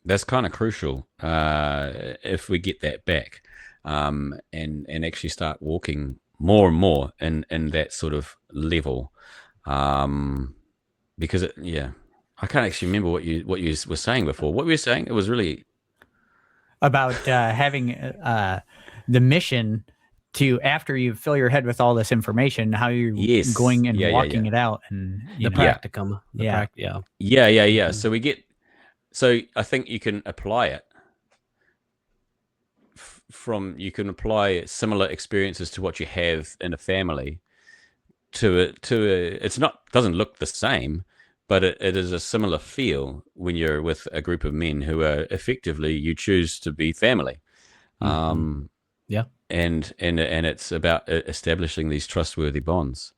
that's kind of crucial if we get that back, and actually start walking more and more in that sort of level, because I can't actually remember what you were saying before. What were you saying? It was really
about having the mission to, after you fill your head with all this information, how you're going and walking it out, and
the practicum.
So I think you can apply it you can apply similar experiences to what you have in a family it's not doesn't look the same, but it is a similar feel when you're with a group of men who are effectively you choose to be family.
Yeah.
And it's about establishing these trustworthy bonds.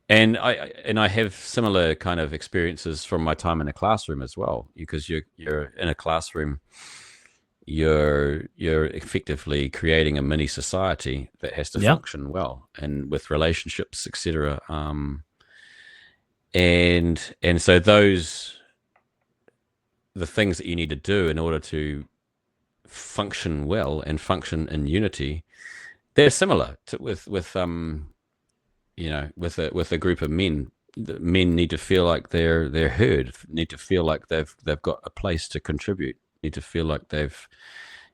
And I have similar kind of experiences from my time in a classroom as well, because you're in a classroom, you're effectively creating a mini society that has to function well, and with relationships, etc. And so the things that you need to do in order to function well and function in unity, they're similar to with a group of men. The men need to feel like they're heard, need to feel like they've got a place to contribute, need to feel like this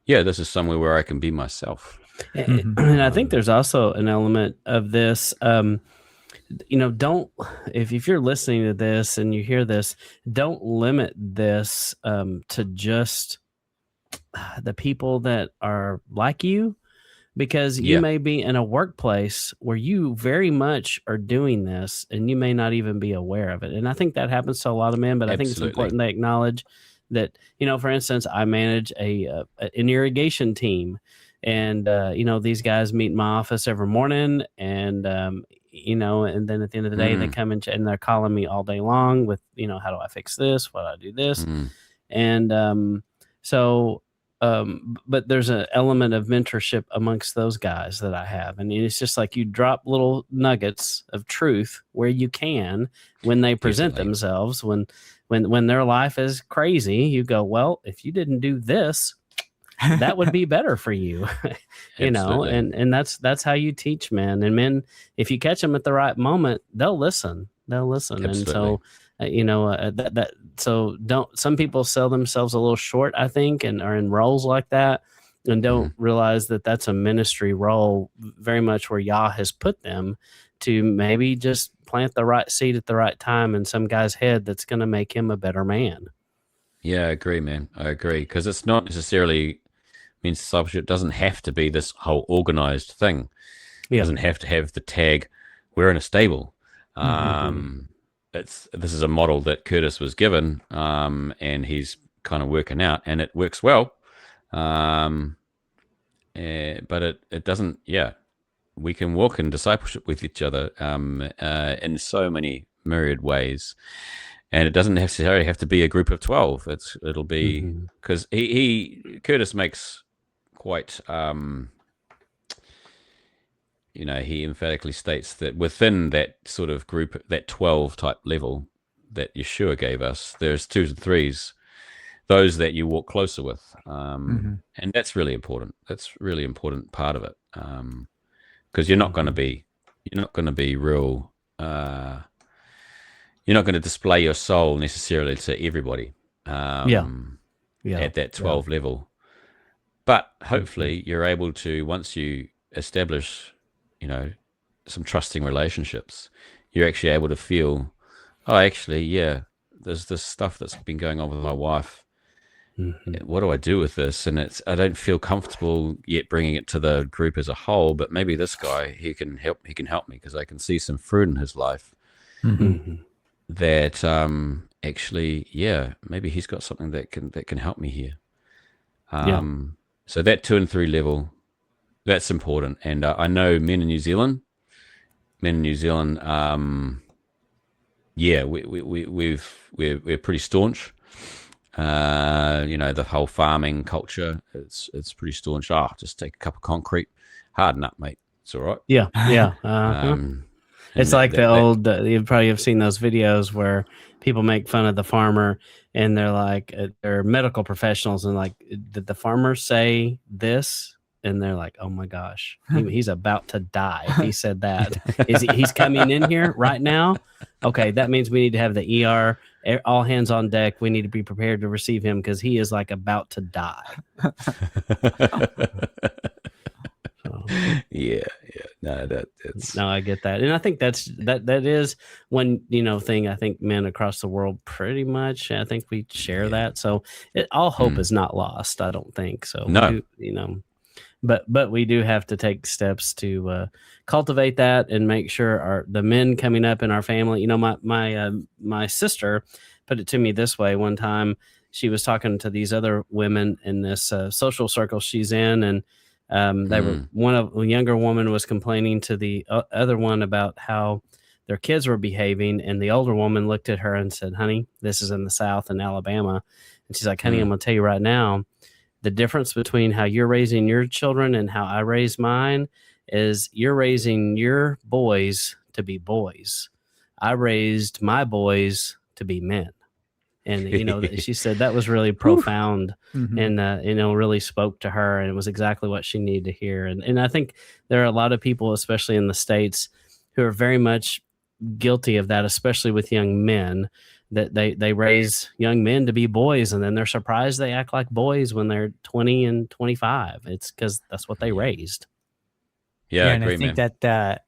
is somewhere where I can be myself.
And I think there's also an element of this, don't, if you're listening to this and you hear this, don't limit this to just the people that are like you, because you may be in a workplace where you very much are doing this and you may not even be aware of it. And I think that happens to a lot of men, but I think it's important they acknowledge that, for instance, I manage an irrigation team, and, these guys meet in my office every morning, and, and then at the end of the day, they come in and they're calling me all day long with, how do I fix this? Why do I do this? And but there's an element of mentorship amongst those guys that I have. And it's just like you drop little nuggets of truth where you can, when they present themselves, when their life is crazy, you go, well, if you didn't do this, that would be better for you, and that's how you teach men. And men, if you catch them at the right moment, they'll listen.
Absolutely.
And so, so some people sell themselves a little short, I think, and are in roles like that, and don't realize that that's a ministry role very much where Yah has put them to maybe just plant the right seed at the right time in some guy's head that's going to make him a better man.
Yeah, I agree, man. I agree. Because it's not necessarily means discipleship doesn't have to be this whole organized thing. It doesn't have to have the tag, we're in a stable. This is a model that Curtis was given, and he's kind of working out, and it works well. But it doesn't. Yeah, we can walk in discipleship with each other in so many myriad ways, and it doesn't necessarily have to be a group of 12. It'll be because Curtis makes quite. He emphatically states that within that sort of group, that 12 type level that Yeshua gave us, there's 2s and 3s, those that you walk closer with. And that's really important. That's really important part of it. Because you're not going to be real, you're not going to display your soul necessarily to everybody at that 12 level. But hopefully you're able to, once you establish some trusting relationships, you're actually able to feel, there's this stuff that's been going on with my wife. What do I do with this? And I don't feel comfortable yet bringing it to the group as a whole, but maybe this guy, he can help me because I can see some fruit in his life that maybe he's got something that can help me here. So that 2 and 3 level, that's important. And I know men in New Zealand, we're pretty staunch. The whole farming culture, it's pretty staunch. Just take a cup of concrete, harden up, mate. It's all right.
It's like old, you probably have seen those videos where people make fun of the farmer, and they're like, they're medical professionals, and like, did the farmer say this? And they're like, oh my gosh, he's about to die if he said that. He's coming in here right now? Okay, that means we need to have the ER, all hands on deck. We need to be prepared to receive him because he is like about to die. No, I get that. And I think that is one, thing I think men across the world pretty much, I think we share that. So all hope is not lost, I don't think. So,
no.
but we do have to take steps to cultivate that and make sure the men coming up in our family. My sister put it to me this way one time. She was talking to these other women in this social circle she's in, and they were a younger woman was complaining to the other one about how their kids were behaving, and the older woman looked at her and said, "Honey, this is in the South in Alabama," and she's like, "Honey, I'm going to tell you right now, the difference between how you're raising your children and how I raise mine is you're raising your boys to be boys. I raised my boys to be men." And, she said that was really profound and, really spoke to her, and it was exactly what she needed to hear. And I think there are a lot of people, especially in the States, who are very much guilty of that, especially with young men, that they raise young men to be boys, and then they're surprised they act like boys when they're 20 and 25. It's because that's what they raised.
Yeah, I
and
agree,
I think
man.
that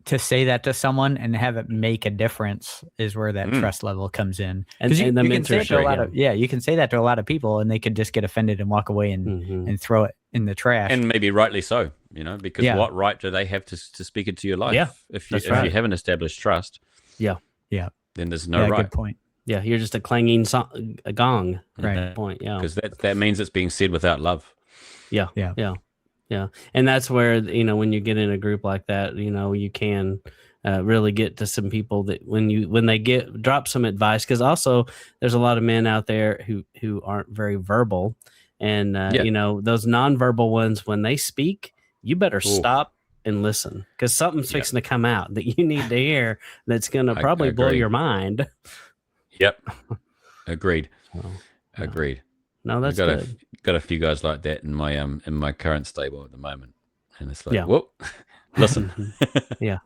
to say that to someone and have it make a difference is where that trust level comes in.
And
you
the
can say it to a lot
mentorship,
you can say that to a lot of people, and they could just get offended and walk away and throw it in the trash.
And maybe rightly so, because what right do they have to speak into your life?
Yeah,
if you haven't established trust,
yeah,
then there's no right.
Good point.
Yeah, you're just a clanging a gong at
Right.
that point. Yeah,
because that means it's being said without love.
Yeah. And that's where, when you get in a group like that, you can really get to some people that when they drop some advice, because also there's a lot of men out there who aren't very verbal, and those nonverbal ones, when they speak, you better stop and listen, because something's fixing to come out that you need to hear that's going to probably blow your mind.
Yep. Agreed. Agreed.
No, that's
I've got a few guys like that in my current stable at the moment, and it's like, whoa, listen.
Yeah.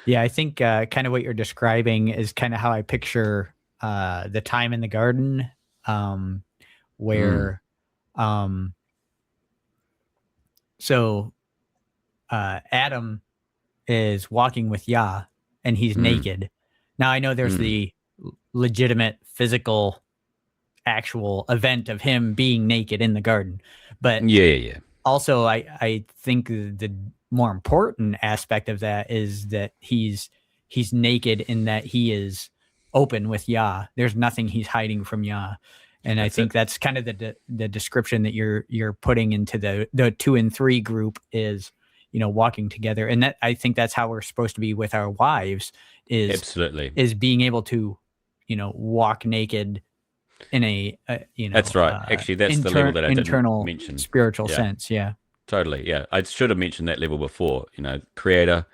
I think kind of what you're describing is kind of how I picture the time in the garden, where Adam is walking with Yah, and he's naked. Now I know there's the legitimate physical actual event of him being naked in the garden, but also I think the more important aspect of that is that he's naked in that he is open with Yah. There's nothing he's hiding from Yah. And I think that's kind of the description that you're putting into the 2 and 3 group is, walking together. And that, I think that's how we're supposed to be with our wives is being able to, walk naked in a
that's right. Actually, that's the level that I didn't mention.
Spiritual sense. Yeah.
Totally. Yeah. I should have mentioned that level before, creator,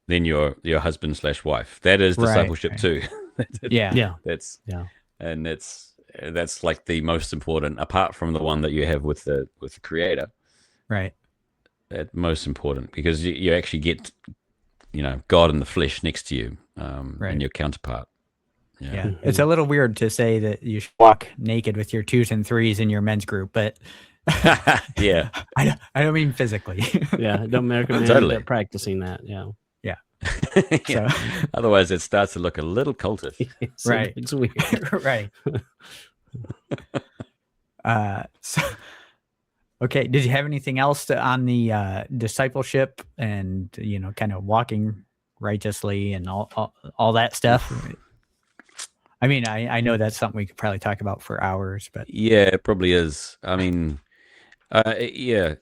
then your husband / wife. That is discipleship too. And that's like the most important, apart from the one that you have with the creator.
Right.
That's most important, because you actually get, God in the flesh next to you, and your counterpart.
Yeah. It's a little weird to say that you should walk naked with your 2s and 3s in your men's group, but
yeah,
I don't mean physically.
Yeah, don't recommend practicing that. Yeah.
So, otherwise, it starts to look a little cultish.
Right.
It's weird.
Right. Okay. Did you have anything else on the discipleship and kind of walking righteously and all that stuff? I mean, I know that's something we could probably talk about for hours, but
yeah, it probably is. I mean, yeah.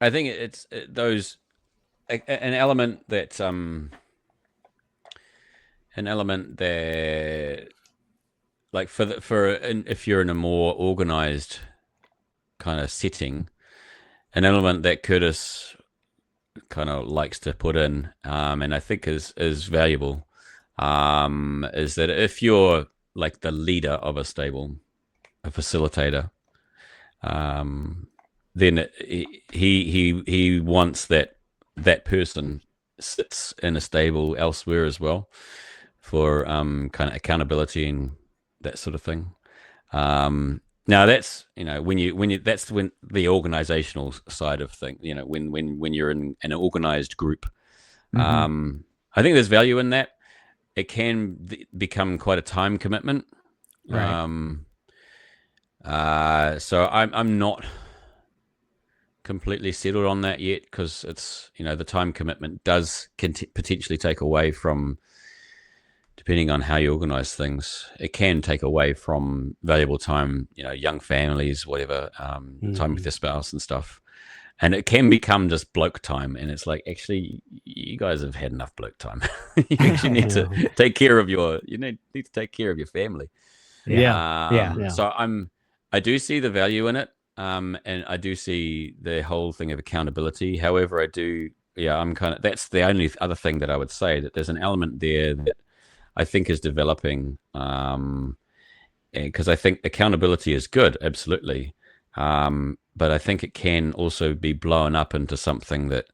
I think it's an element that like if you're in a more organized kind of setting, an element that Curtis kind of likes to put in, and I think is valuable, is that if you're like the leader of a stable, a facilitator, then he wants that person sits in a stable elsewhere as well, for kind of accountability and that sort of thing. Now that's that's when the organizational side of things, when you're in an organized group, I think there's value in that. It can become quite a time commitment.
Right.
So I'm not completely settled on that yet, because it's, the time commitment does potentially take away from, depending on how you organize things, it can take away from valuable time, young families, whatever, time with your spouse and stuff. And it can become just bloke time. And it's like, actually, you guys have had enough bloke time. You actually need to take care of you need to take care of your family.
Yeah.
So I do see the value in it. And I do see the whole thing of accountability. However, that's the only other thing that I would say, that there's an element there that I think is developing, because I think accountability is good, absolutely. But I think it can also be blown up into something that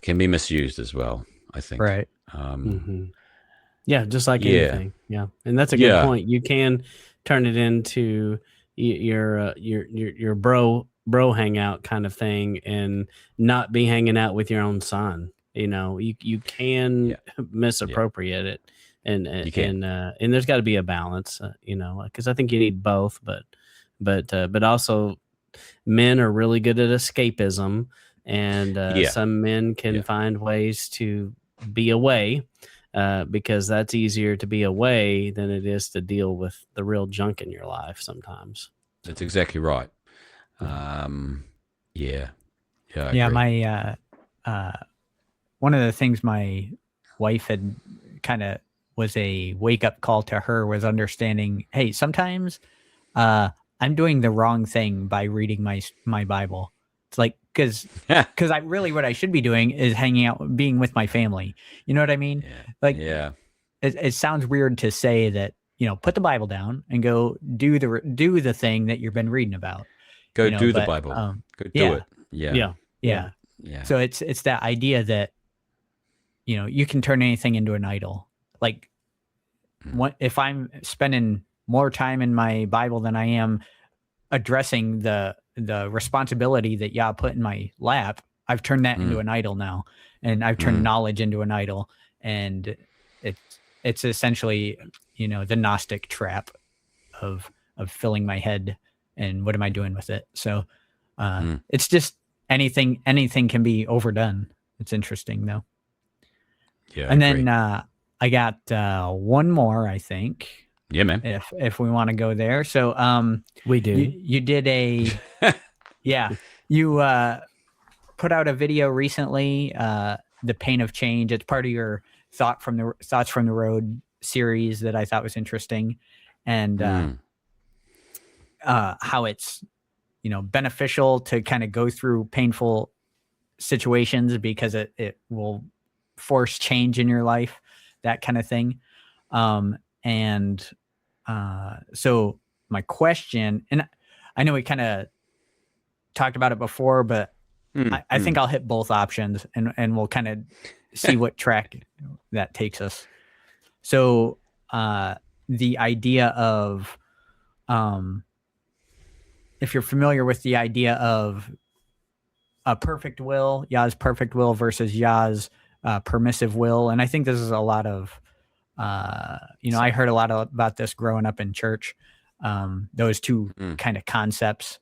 can be misused as well, I think.
Right.
Yeah, just like anything. Yeah, and that's a good point. You can turn it into your bro hangout kind of thing, and not be hanging out with your own son. You can misappropriate it, and there's got to be a balance. Because I think you need both, but also men are really good at escapism, and some men can find ways to be away, because that's easier to be away than it is to deal with the real junk in your life sometimes.
That's exactly right.
Yeah, my one of the things my wife had kind of was a wake-up call to her was understanding, hey, sometimes I'm doing the wrong thing by reading my Bible. It's like, because I really, what I should be doing is hanging out, being with my family. You know what I mean? It sounds weird to say that, put the Bible down and go do the thing that you've been reading about.
Go do the Bible. Go do it.
Yeah. So it's that idea that, you can turn anything into an idol. Like, if I'm spending more time in my Bible than I am addressing the responsibility that Yah put in my lap, I've turned that into an idol now, and I've turned knowledge into an idol, and it's essentially, the Gnostic trap of filling my head, and what am I doing with it? So it's just anything can be overdone. It's interesting though.
Yeah,
and then I got one more, I think.
Yeah, man.
If we want to go there. So
we do.
You did a you put out a video recently, The Pain of Change. It's part of your Thoughts from the Road series that I thought was interesting, and how it's beneficial to kind of go through painful situations because it will force change in your life, that kind of thing. So my question, and I know we kind of talked about it before, but I think I'll hit both options, and we'll kind of see what track that takes us. So the idea of, if you're familiar with the idea of a perfect will, Yah's perfect will versus Yah's permissive will. And I think this is a lot of, I heard a lot about this growing up in church. Those two kind of concepts.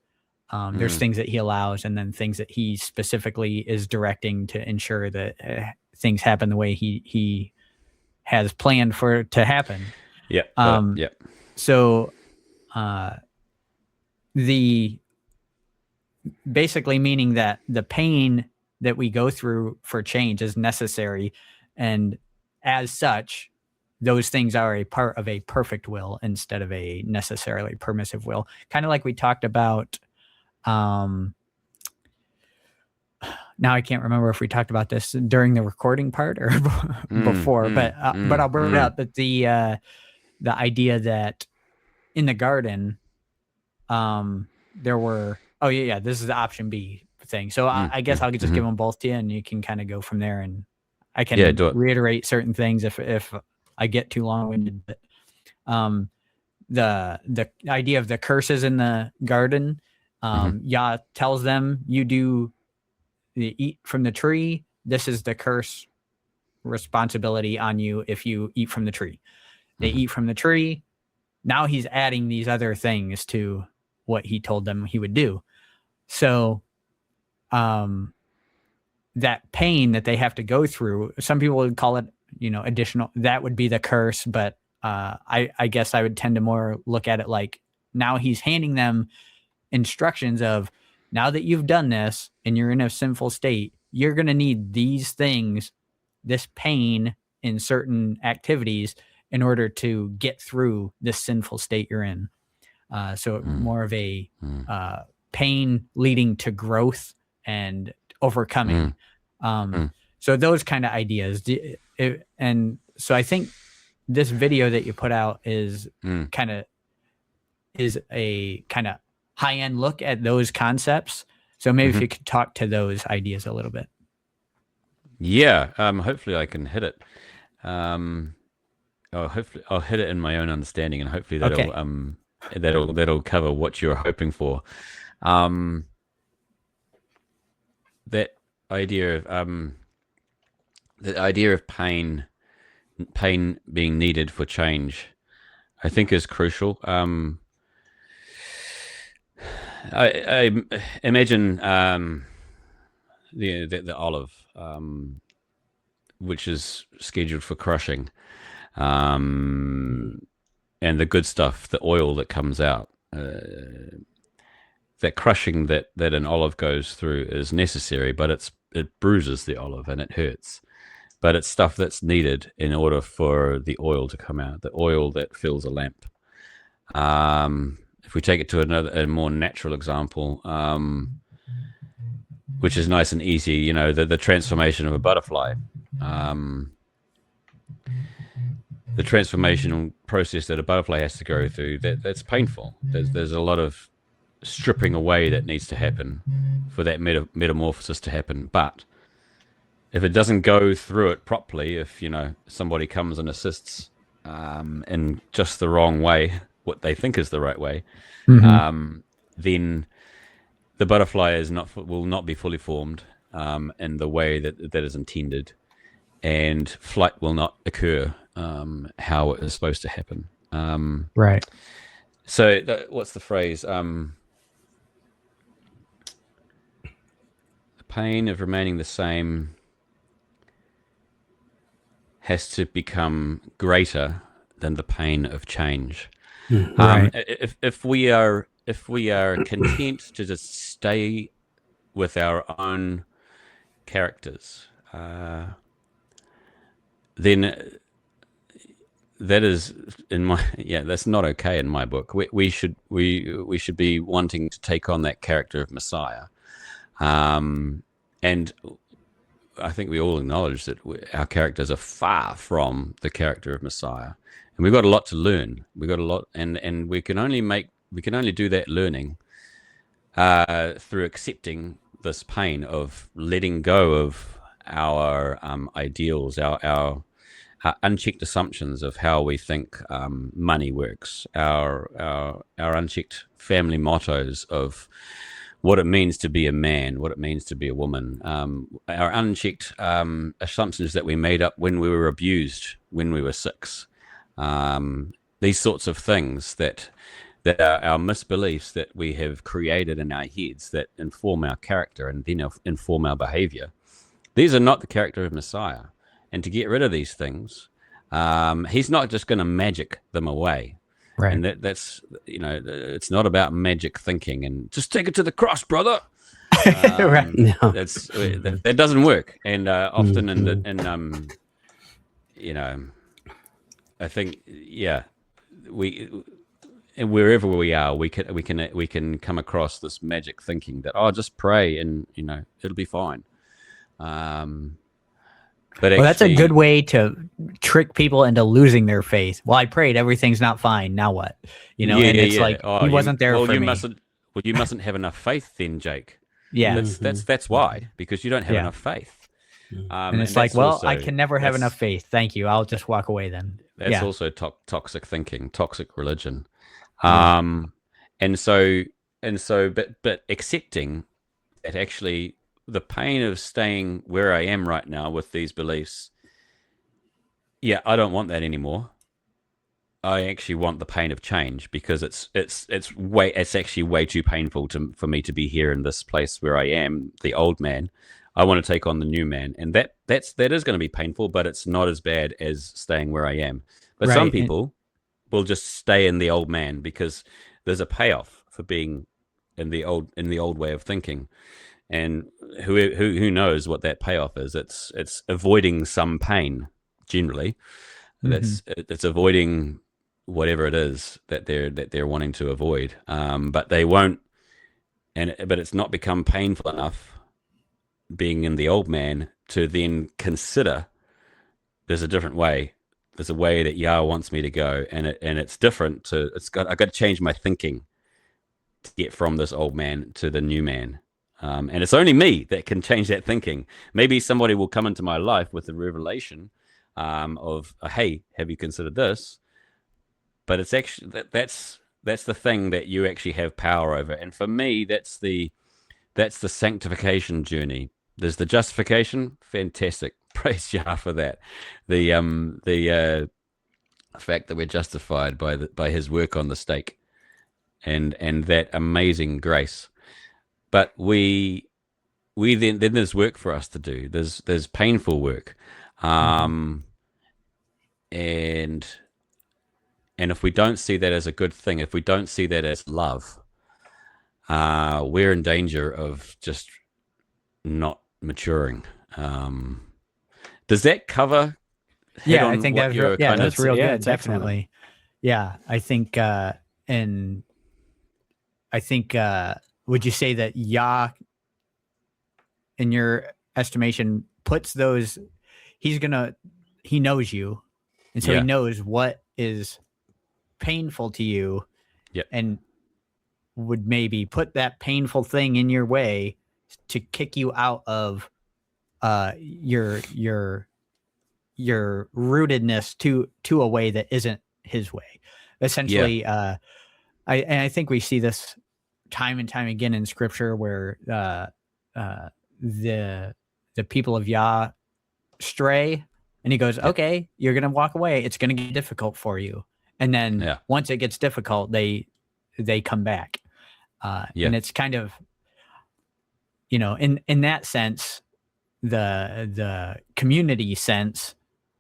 There's things that he allows, and then things that he specifically is directing to ensure that things happen the way he has planned for it to happen.
Yeah.
So the basically meaning that the pain that we go through for change is necessary, and as such, those things are a part of a perfect will instead of a necessarily permissive will. Kind of like we talked about. Now I can't remember if we talked about this during the recording part or before, but I'll bring it up. But the idea that in the garden, there were, this is the option B thing. So I guess I'll just give them both to you, and you can kind of go from there, and I can reiterate certain things if I get too long-winded. But the idea of the curses in the garden, Yah tells them, you eat from the tree. This is the curse responsibility on you if you eat from the tree. They eat from the tree. now he's adding these other things to what he told them he would do. So that pain that they have to go through, some people would call it, additional, that would be the curse. But I guess I would tend to more look at it like, now he's handing them instructions of, now that you've done this and you're in a sinful state, you're going to need these things, this pain in certain activities in order to get through this sinful state you're in. So more of a pain leading to growth and overcoming. So those kind of ideas. And so I think this video that you put out is a kind of high-end look at those concepts. So maybe if you could talk to those ideas a little bit.
Yeah, hopefully I can hit it. Hopefully I'll hit it in my own understanding, and hopefully that'll cover what you're hoping for. That idea of pain being needed for change, I think, is crucial. I imagine the olive, which is scheduled for crushing, and the good stuff, the oil that comes out. That crushing that an olive goes through is necessary, but it bruises the olive and it hurts. But it's stuff that's needed in order for the oil to come out, the oil that fills a lamp. If we take it to a more natural example, which is nice and easy, the transformation of a butterfly. The transformational process that a butterfly has to go through, that's painful. There's a lot of stripping away that needs to happen for that metamorphosis to happen. But if it doesn't go through it properly, if somebody comes and assists in just the wrong way, what they think is the right way, then the butterfly will not be fully formed in the way that is intended, and flight will not occur how it is supposed to happen.
Right.
So what's the phrase? The pain of remaining the same has to become greater than the pain of change.
Right.
If we are content to just stay with our own characters, then that is that's not okay in my book. We should be wanting to take on that character of Messiah, and I think we all acknowledge that our characters are far from the character of Messiah, and we've got a lot to learn. We've got a lot, and we can only do that learning through accepting this pain of letting go of our ideals, our unchecked assumptions of how we think money works, our unchecked family mottos of what it means to be a man, what it means to be a woman, our unchecked assumptions that we made up when we were abused when we were 6. These sorts of things that are our misbeliefs that we have created in our heads that inform our character and then inform our behavior. These are not the character of Messiah. And to get rid of these things, he's not just going to magic them away.
Right.
And that's it's not about magic thinking and just take it to the cross, brother.
Right.
No.
That doesn't work. And often I think wherever we are, we can come across this magic thinking that just pray and it'll be fine. But
well, that's a good way to trick people into losing their faith. Well, I prayed, everything's not fine. Now what? He wasn't there for me.
You mustn't have enough faith then, Jake.
Yeah.
That's why, because you don't have enough faith.
And it's like, well, I can never have enough faith. Thank you. I'll just walk away then.
That's also toxic thinking, toxic religion. But accepting that actually the pain of staying where I am right now with these beliefs, I don't want that anymore. I actually want the pain of change, because it's actually way too painful for me to be here in this place where I am, the old man. I want to take on the new man, and that is going to be painful, but it's not as bad as staying where I am. But some
Right.
people will just stay in the old man because there's a payoff for being in the old way of thinking. And who knows what that payoff is? It's avoiding some pain generally.
Mhm.
It's avoiding whatever it is that they're wanting to avoid. But they won't, but it's not become painful enough being in the old man to then consider there's a different way. There's a way that Yah wants me to go, and it's different. I got to change my thinking to get from this old man to the new man. And it's only me that can change that thinking. Maybe somebody will come into my life with a revelation of, hey, have you considered this? But it's actually that's the thing that you actually have power over. And for me, that's the sanctification journey. There's the justification, fantastic. Praise Yah for that. The fact that we're justified by His work on the stake, and that amazing grace. But we then there's work for us to do. There's painful work, and if we don't see that as a good thing, if we don't see that as love, we're in danger of just not maturing. Does that cover?
Yeah, I think that's real, yeah, that's real good.
it's excellent.
Definitely. Yeah, I think, and I think, would you say that Yah, in your estimation, puts those? He knows you, and so he knows what is painful to you, and would maybe put that painful thing in your way to kick you out of your rootedness to a way that isn't his way. Essentially, I think we see this time and time again in scripture where the people of Yah stray, and he goes, okay, you're gonna walk away. It's gonna get difficult for you, and then once it gets difficult, they come back. And it's kind of, in that sense, the community sense,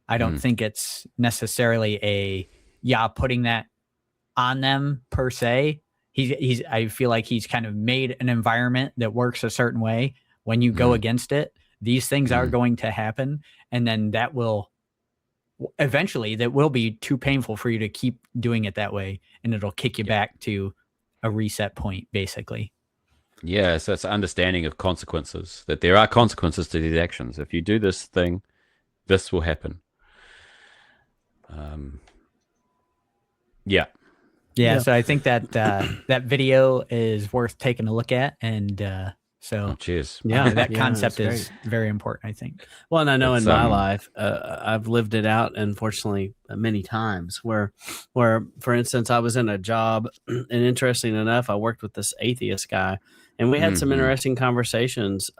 I don't think it's necessarily a Yah putting that on them per se. I feel like he's kind of made an environment that works a certain way. When you go against it, these things are going to happen, and then that will be too painful for you to keep doing it that way, and it'll kick you back to a reset point, basically.
Yeah, so it's an understanding of consequences, that there are consequences to these actions. If you do this thing, this will happen.
So I think that that video is worth taking a look at, and so
cheers.
That concept is very important, I think.
Well, and I know in my life, I've lived it out, unfortunately, many times where, for instance, I was in a job, and interesting enough, I worked with this atheist guy, and we had some interesting conversations.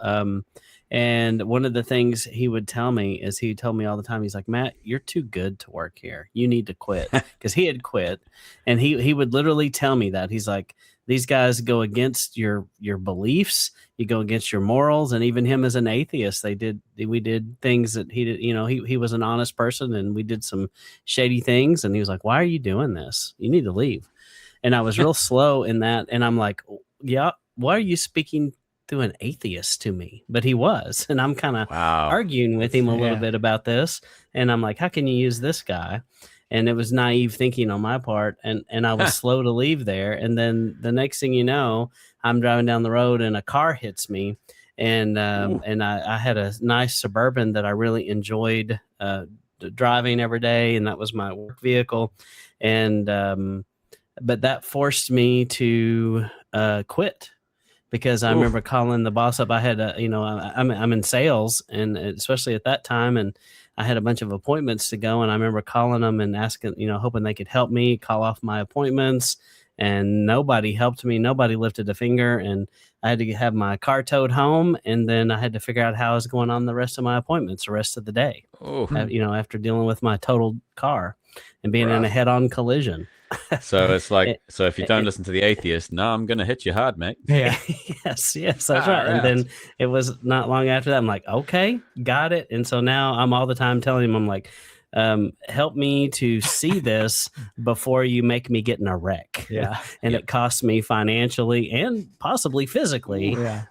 And one of the things he would tell me is, he told me all the time, he's like, Matt, you're too good to work here. You need to quit. Because he had quit. And he would literally tell me that. He's like, these guys go against your beliefs. You go against your morals. And even him as an atheist, we did things that he did. He was an honest person, and we did some shady things. And he was like, why are you doing this? You need to leave. And I was real slow in that. And I'm like, yeah, why are you speaking to an atheist to me? But he was, and I'm kind of arguing with him a little bit about this, and I'm like, how can you use this guy? And it was naive thinking on my part, and I was slow to leave there. And then the next thing you know, I'm driving down the road and a car hits me, and I had a nice Suburban that I really enjoyed driving every day, and that was my work vehicle. And but that forced me to quit, because I remember calling the boss up. I had I'm in sales, and especially at that time, and I had a bunch of appointments to go, and I remember calling them and asking, hoping they could help me call off my appointments. and nobody helped me. Nobody lifted a finger, and I had to have my car towed home, and then I had to figure out how I was going on the rest of my appointments the rest of the day.
Oh,
After dealing with my totaled car and being in a
rough.
head-on collision.
So it's like,
It-
so if you don't listen to the atheist, no, I'm going to hit you hard, mate.
Yeah.
yes, that's right.
Far
And
out.
then it was not long after that, I'm like, okay, got it. And so now I'm all the time telling him, I'm like, help me to see this before you make me get in a wreck.
Yeah.
And
Yep.
it costs me financially and possibly physically.
Yeah.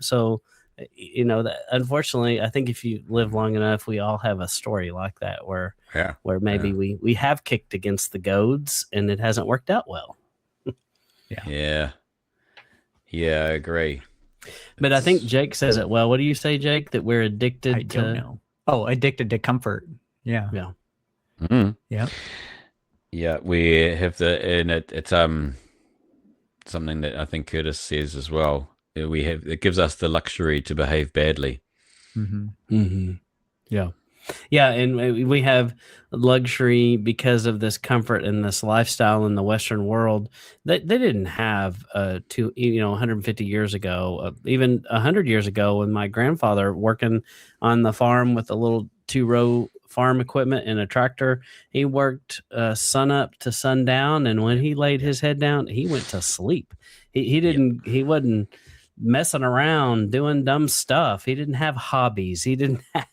So that unfortunately, I think if you live long enough, we all have a story like that where maybe we have kicked against the goads and it hasn't worked out well.
Yeah, I agree.
But I think Jake says it well. What do you say, Jake? That we're addicted
I
to
don't know. Oh, addicted to comfort. Yeah.
Yeah.
Mm.
Yeah.
Yeah, we have and it's something that I think Curtis says as well. It gives us the luxury to behave badly.
Mm-hmm.
Mm-hmm. Yeah, and we have luxury because of this comfort and this lifestyle in the Western world that they didn't have 150 years ago, even 100 years ago, when my grandfather working on the farm with a little 2-row farm equipment and a tractor, he worked sun up to sundown, and when he laid his head down, he went to sleep. He wasn't messing around doing dumb stuff. He didn't have hobbies. He didn't have.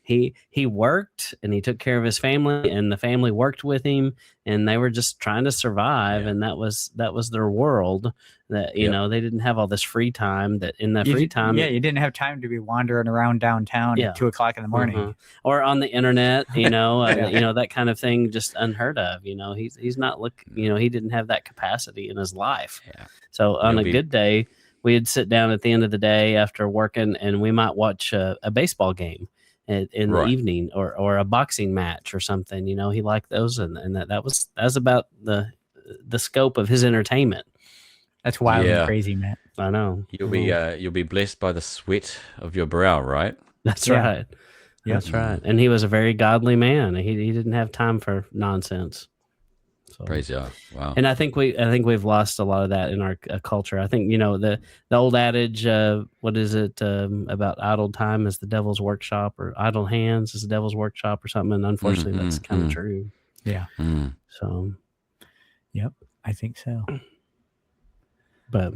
He worked and he took care of his family, and the family worked with him, and they were just trying to survive, and that was their world. That they didn't have all this free time. That in that free time,
you didn't have time to be wandering around downtown at 2:00 in the morning,
or on the internet. That kind of thing, just unheard of. He's not looking. He didn't have that capacity in his life.
Yeah.
So on a good day, we'd sit down at the end of the day after working, and we might watch a baseball game in the evening, or a boxing match or something. He liked those, and that was about the scope of his entertainment.
That's wild and crazy, Matt.
I know.
You'll be blessed by the sweat of your brow, right?
That's right.
Yeah.
That's right. And he was a very godly man. He didn't have time for nonsense. So.
Praise God. Wow.
And I think we've lost a lot of that in our culture. I think the old adage, what is it about idle time is the devil's workshop, or idle hands is the devil's workshop, or something. And unfortunately, that's kind of true.
Yeah.
So,
yep, I think so.
But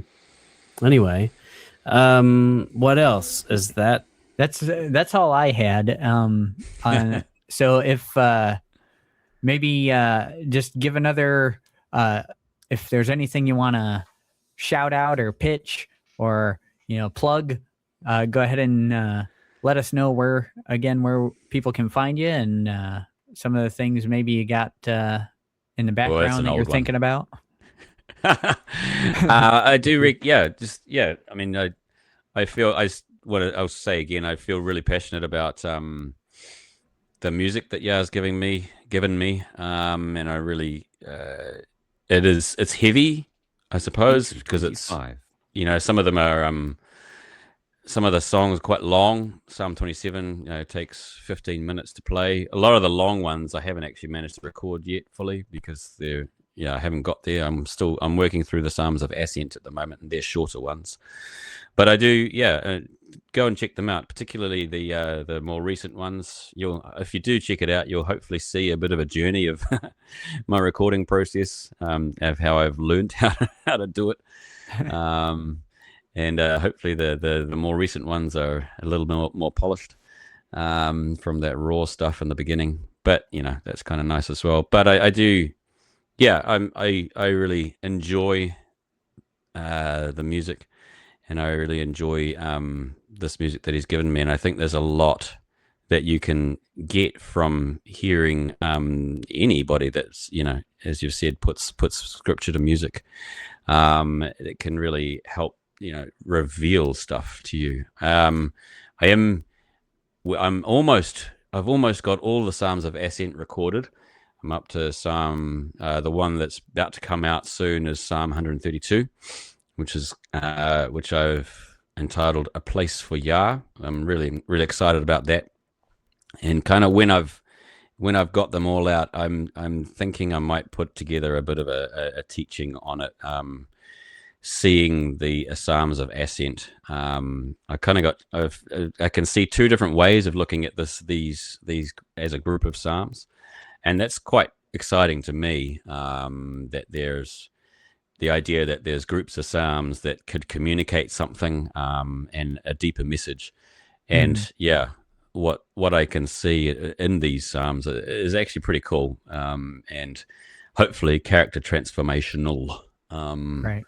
anyway, what else is that?
That's all I had. So if maybe just give another, if there's anything you want to shout out or pitch or plug, go ahead and let us know where people can find you, and some of the things maybe you got in the background that you're thinking about.
I do. I mean, I feel I'll say again. I feel really passionate about the music that Yah's given me, and I really it's heavy, I suppose, because it's some of them are some of the songs are quite long. Psalm 27 takes 15 minutes to play. A lot of the long ones I haven't actually managed to record yet fully because I haven't got there. I'm working through the Psalms of Ascent at the moment, and they're shorter ones. But I do, go and check them out, particularly the more recent ones. If you do check it out, you'll hopefully see a bit of a journey of my recording process, of how I've learned how to do it. And hopefully the more recent ones are a little more polished from that raw stuff in the beginning. But, that's kind of nice as well. But I do... I really enjoy the music, and I really enjoy this music that he's given me. And I think there's a lot that you can get from hearing anybody that's, as you've said, puts scripture to music. It can really help, reveal stuff to you. I've almost got all the Psalms of Ascent recorded. I'm up to Psalm, the one that's about to come out soon is Psalm 132, which I've entitled "A Place for Yah." I'm really, really excited about that. And kind of when I've when I've got them all out, I'm thinking I might put together a bit of a teaching on it. Seeing the Psalms of Ascent, I kind of I can see two different ways of looking at these as a group of psalms, and that's quite exciting to me. That there's the idea that there's groups of psalms that could communicate something, and a deeper message, and what I can see in these psalms is actually pretty cool, and hopefully character transformational.
Right.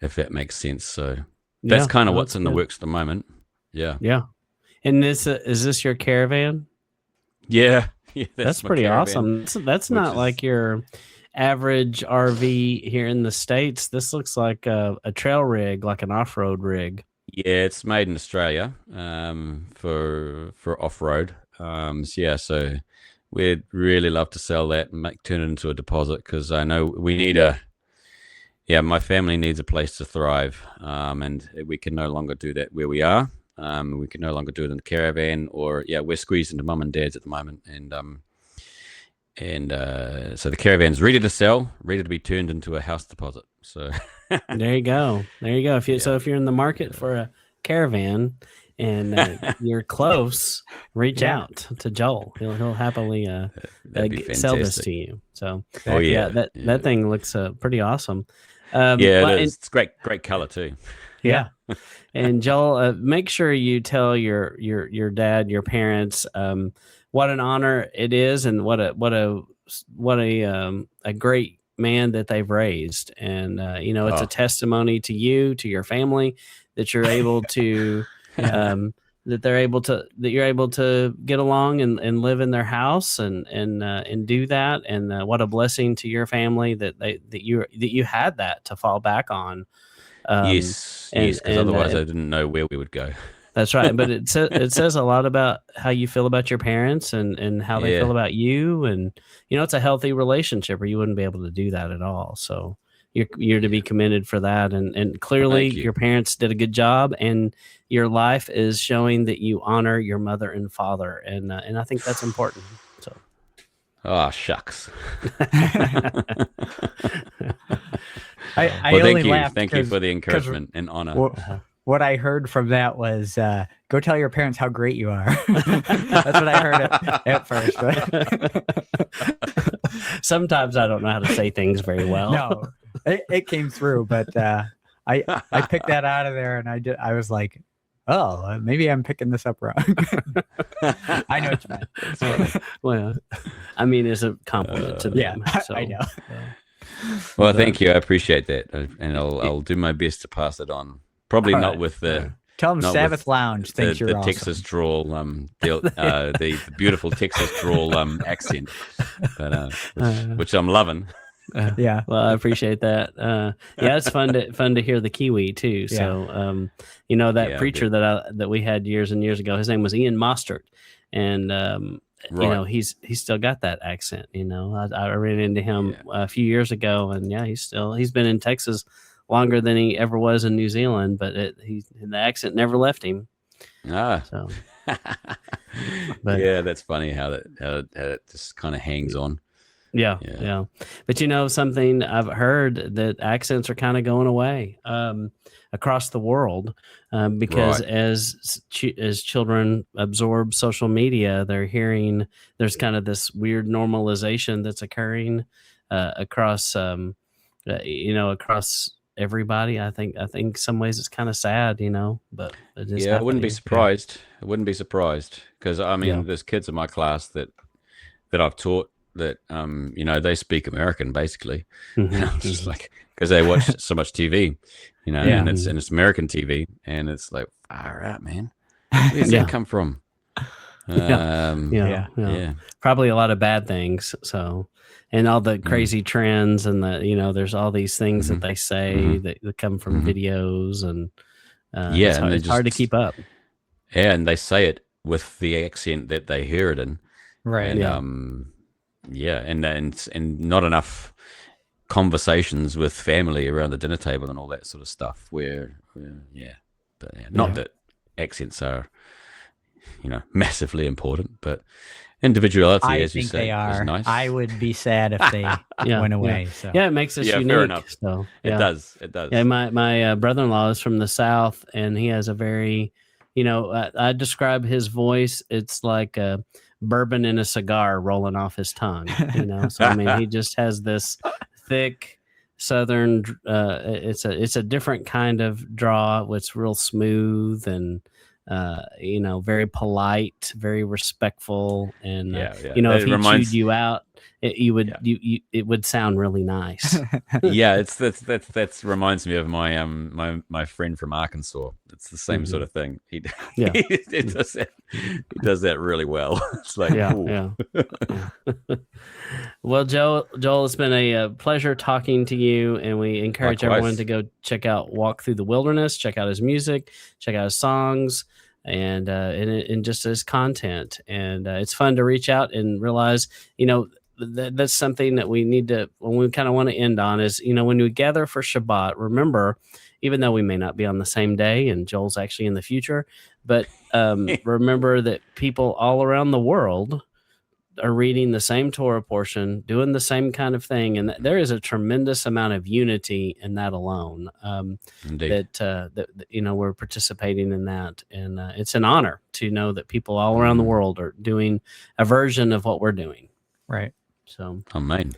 If that makes sense. So that's kind of what's in the works at the moment. Yeah.
Yeah. And is this your caravan?
Yeah. Yeah.
That's pretty awesome. That's not like your average RV here in the States. This looks like a trail rig, like an off-road rig.
Yeah, it's made in Australia, for off-road. So we'd really love to sell that and turn it into a deposit, because I know we need my family needs a place to thrive, and we can no longer do that where we are. We can no longer do it in the caravan, or we're squeezed into mum and dad's at the moment, and so the caravan's ready to sell, ready to be turned into a house deposit. So
there you go. If you're in the market for a caravan and you're close, reach out to Joel. He'll happily sell this to you. So that thing looks pretty awesome.
It is. It's great color too.
Yeah. And Joel, make sure you tell your dad, your parents, what an honor it is, and what a great man that they've raised. And it's a testimony to you, to your family, that you're able to that you're able to get along and live in their house and do that. And what a blessing to your family that you had that to fall back on.
Yes, because otherwise I didn't know where we would go.
That's right. But it says a lot about how you feel about your parents and how they feel about you. And, it's a healthy relationship, or you wouldn't be able to do that at all. So you're to be commended for that. And clearly your parents did a good job, and your life is showing that you honor your mother and father. And I think that's important. So.
Oh, shucks.
I only laughed.
Thank you for the encouragement and honor.
What I heard from that was, go tell your parents how great you are. That's what I heard at first.
Sometimes I don't know how to say things very well.
No, it came through, but I picked that out of there, and I was like, oh, maybe I'm picking this up wrong. I know what you meant.
Well, I mean, it's a compliment to them.
Yeah,
so,
I know.
Well, thank you. I appreciate that, and I'll do my best to pass it on. Probably not with the.
Tell them Sabbath Lounge thinks you're
the
awesome.
Texas drawl, the beautiful Texas drawl accent, but which I'm loving.
Yeah,
well, I appreciate that. It's fun to hear the Kiwi too. So, that preacher that we had years and years ago, his name was Ian Mostert, and he's still got that accent. I ran into him a few years ago, and he's been in Texas longer than he ever was in New Zealand, but the accent never left him. So, but,
that's funny how it just kind of hangs on.
Yeah. But something I've heard, that accents are kind of going away across the world, because as children absorb social media, they're hearing there's kind of this weird normalization that's occurring across across everybody. I think some ways it's kind of sad, but it is
I wouldn't be surprised. I wouldn't be surprised, because I mean, there's kids in my class that I've taught that they speak American basically. Just like, because they watch so much TV, and it's American TV, and it's like, far out, man, where's that come from?
Probably a lot of bad things. So, and all the crazy trends, and there's all these things that they say that come from videos, and it's hard to keep up.
And they say it with the accent that they hear it in,
right?
And, and not enough conversations with family around the dinner table and all that sort of stuff. Not that accents are, massively important, but Individuality,
I
as you
think
say,
they
is
are.
nice.
I would be sad if they
Yeah,
went
yeah.
away. So
Yeah, it makes us
Yeah,
unique.
fair enough.
So
It
yeah.
does. It does.
Yeah, my brother-in-law is from the South, and he has a very, I describe his voice. It's like a bourbon in a cigar rolling off his tongue. So I mean, he just has this thick Southern. It's a different kind of draw. It's real smooth and very polite, very respectful, and
Yeah, yeah.
if
It
he chewed
reminds.
you out, you would
Yeah.
it would sound really nice.
Yeah, that's reminds me of my friend from Arkansas. It's the same sort of thing.
Yeah.
He does that really well. It's like,
Yeah,
ooh.
yeah. Well, Joel, it's been a pleasure talking to you, and we encourage
Likewise.
everyone to go check out Walk Through the Wilderness, check out his music, check out his songs, and just his content. And it's fun to reach out and realize, that's something that we need to, when we kind of want to end on is, when we gather for Shabbat, remember, even though we may not be on the same day, and Joel's actually in the future, but remember that people all around the world are reading the same Torah portion, doing the same kind of thing, and there is a tremendous amount of unity in that alone.
Indeed.
That we're participating in that, and it's an honor to know that people all around the world are doing a version of what we're doing.
right.
So,
Amen.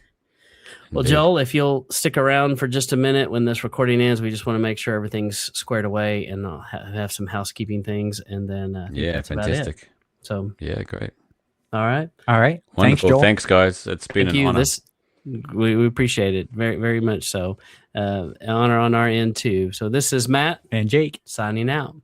well,
Indeed.
Joel, if you'll stick around for just a minute when this recording ends, we just want to make sure everything's squared away, and I'll have some housekeeping things, and then I think
Yeah,
that's about it.
fantastic.
So,
Yeah, great.
all right.
All right. Thanks,
Wonderful.
Joel.
Thanks, guys. It's been
Thank
an
you.
honor.
We appreciate it very, very much. So, honor on our end too. So this is Matt
And Jake.
signing out.